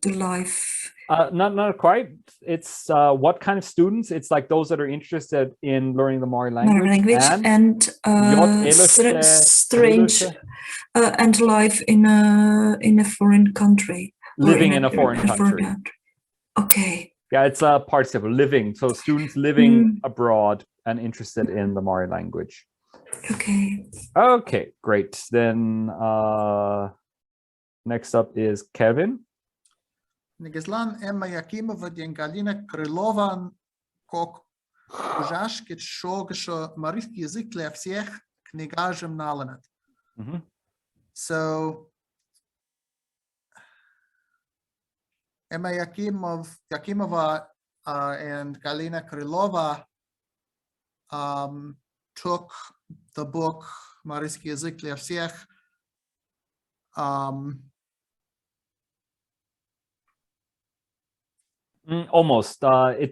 the life. Not quite. It's what kind of students? It's like those that are interested in learning the Mari language and strange and life in a foreign country. Living in a foreign country. Okay. Yeah, it's a participle, living. So students living abroad and interested in the Mari language. Okay. Okay, great. Then next up is Kevin. Negezlan Emma Yakimova Galina Krylovan kok ужашкет шогша марийский язык для всех книгажем наленет. So Emma Yakimova and Galina Krylova took the book Марийский язык для всех almost.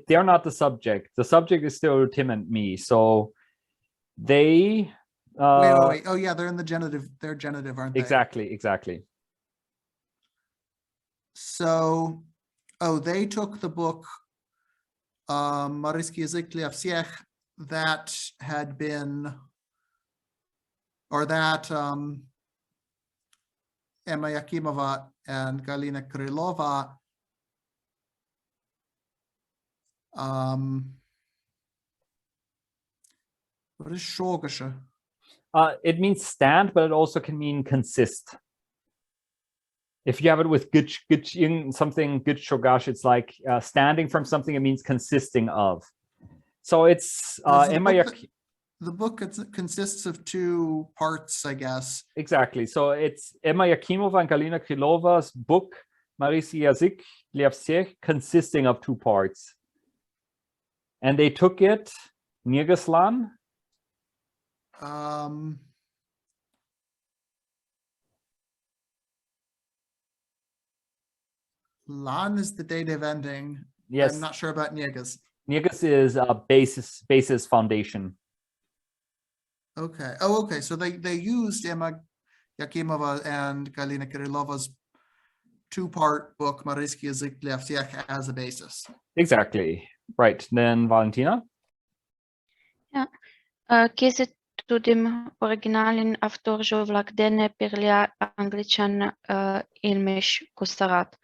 They're not the subject. The subject is still Tim and me. So they. Wait. Oh yeah, they're in the genitive. They're genitive, aren't they? Exactly. So, they took the book Марийский язык для всех that had been, or that Emma Yakimova and Galina Krylova what is shogasha? It means stand, but it also can mean consist. If you have it with something good shogash, it's like standing from something. It means consisting of. So it's the book consists of two parts, I guess. Exactly. So it's Emma Yakimova and Galina Krylova's book Marийский язык для всех, consisting of two parts. And they took it, Nirgeslan. Lan is the dative ending. Yes. I'm not sure about Nirges. Nirges is a basis foundation. Okay. Oh, okay. So they used Emma Yakimova and Galina Krylova's two-part book, Maryjski język dla всех, as a basis. Exactly. Right. Then Valentina? Ja. Chiesto dem originalin авторжо владене перля англичан ilmish kustarat.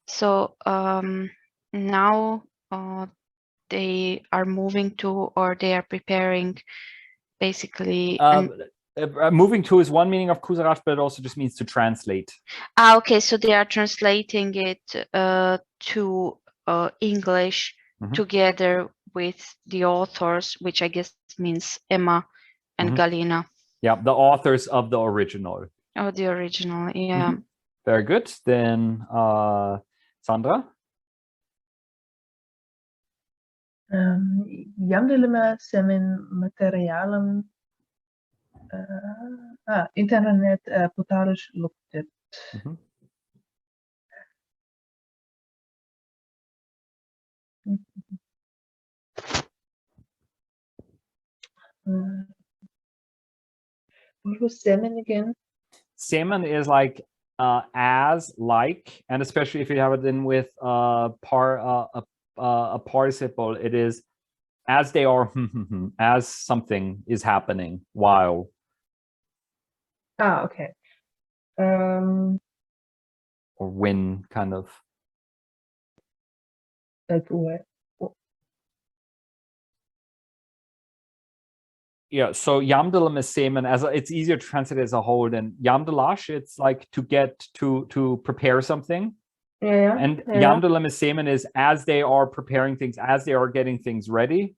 So now they are moving to, or they are preparing, basically. Moving to is one meaning of kusarat, but it also just means to translate. Okay, so they are translating it to English together with the authors, which I guess means Emma and Galina. Yeah, the authors of the original. Oh, the original, yeah. Very good. Then Sandra? Jamdelima semin materialem internet portalisch luktet. What was semen again? Semen is like as, like, and especially if you have it in with a participle, it is as they are, as something is happening while. Okay. Or when, kind of. Yeah, so Jamdelam is semen, as it's easier to translate as a whole than Jamdelash. It's like to get to prepare something. And Jamdelam is semen is as they are preparing things, as they are getting things ready.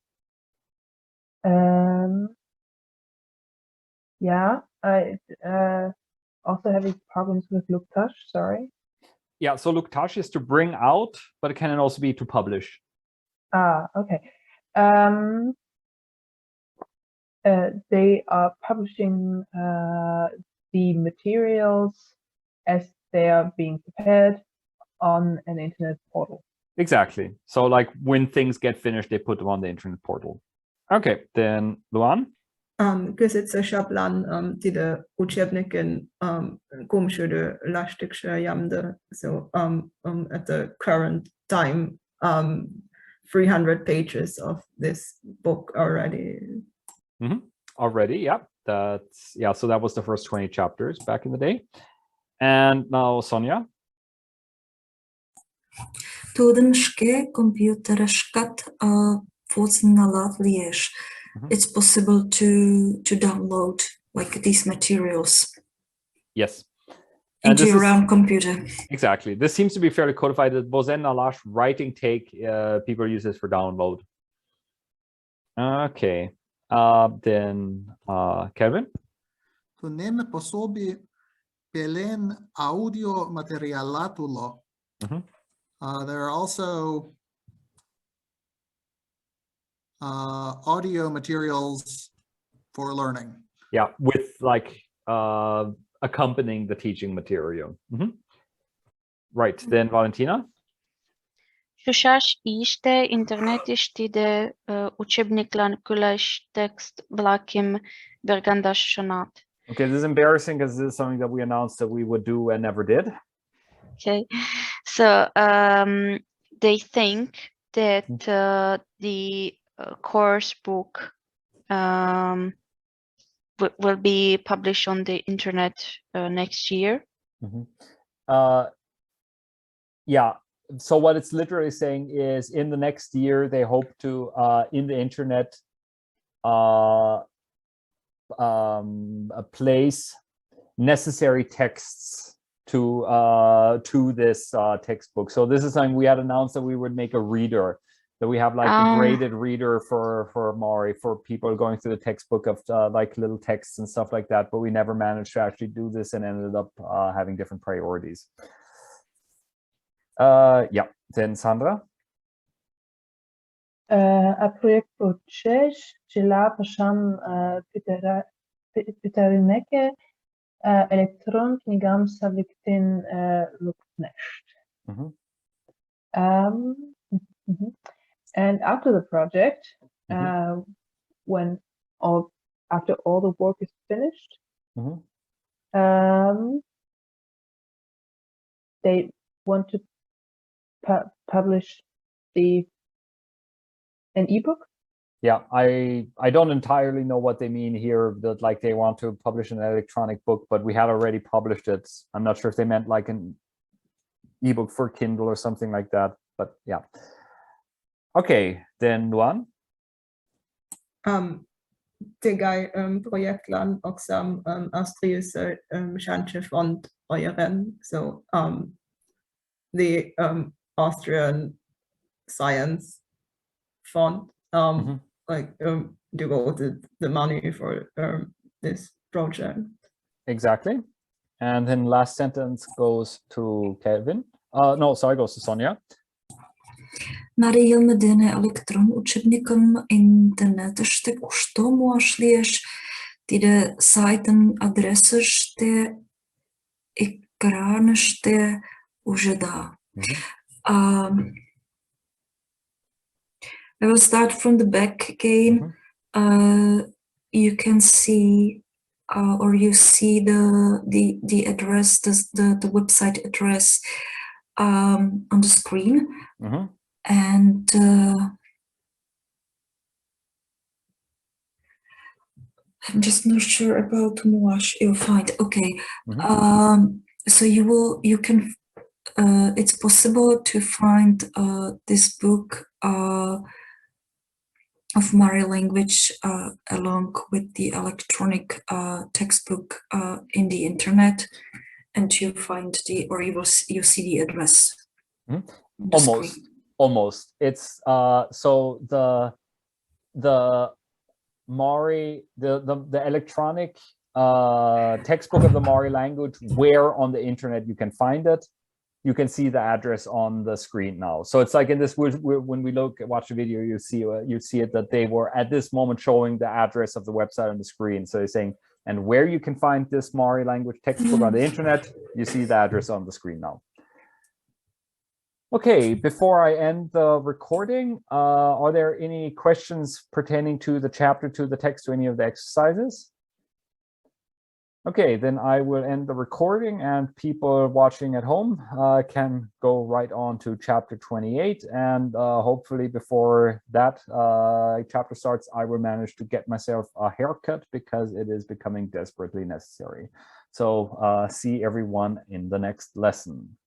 Yeah, I also having problems with Luktash, sorry. Yeah, so Luktash is to bring out, but it can also be to publish. Okay. They are publishing the materials as they are being prepared on an internet portal. Exactly. So like when things get finished, they put them on the internet portal. Okay, then Luan? Because it's a Shablan, the Uchebniken Kumshude Lashtiksha Yamda. So at the current time, 300 pages of this book already. Already, yeah. That's so that was the first 20 chapters back in the day. And now Sonia. Tudemshke computershkat it's possible to download like these materials. Yes. Into your own computer. Exactly. This seems to be fairly codified. The Bozen Nalash writing take people use this for download. Okay. Then Kevin. Tu neme posobi pelen audio materialatulo. There are also audio materials for learning. Yeah, with like accompanying the teaching material. Right, then Valentina. Шушаш ishte internetishti учебниклан kulash text vlakim bergandash shonat. Okay, this is embarrassing because this is something that we announced that we would do and never did. Okay, so they think that the course book will be published on the internet next year. Yeah, so what it's literally saying is in the next year they hope to in the internet place necessary texts to this textbook. So this is something we had announced, that we would make a reader, that we have like a graded reader for Mari, for people going through the textbook of like little texts and stuff like that, but we never managed to actually do this and ended up having different priorities. Yeah, then Sandra. A projekt počeš, žela pašam Pitarineke elektron knjigam saviktin luknešt. And after the project, when after all the work is finished, they want to publish an ebook? Yeah, I don't entirely know what they mean here, that like they want to publish an electronic book, but we had already published it. I'm not sure if they meant like an ebook for Kindle or something like that, but yeah. Okay, then Luan. Tegaj projektlan oksam Austriese Schanche Fond Euren, so the Austrian Science Fund like devoted the money for this project. Exactly. And then last sentence goes to Kevin. No, sorry, goes to Sonia. Мария Медене електрон учебником интернета ще кушто можеш лиеш тиде сайтен адреса ще екрана ще уже да. I will start from the back again. You can see or you see the address, the website address on the screen. And I'm just not sure about Moash. You'll find okay. So you can. It's possible to find this book of Mari language along with the electronic textbook in the internet, and you find you see the address. Almost. It's so the Mari, the electronic textbook of the Mari language, where on the internet you can find it. You can see the address on the screen now. So it's like in this, when we watch the video, you see it that they were at this moment showing the address of the website on the screen. So they're saying, and where you can find this Mari language textbook on the internet, you see the address on the screen now. Okay, before I end the recording, are there any questions pertaining to the chapter, to the text, to any of the exercises? Okay, then I will end the recording, and people watching at home can go right on to chapter 28. And hopefully before that chapter starts, I will manage to get myself a haircut because it is becoming desperately necessary. So see everyone in the next lesson.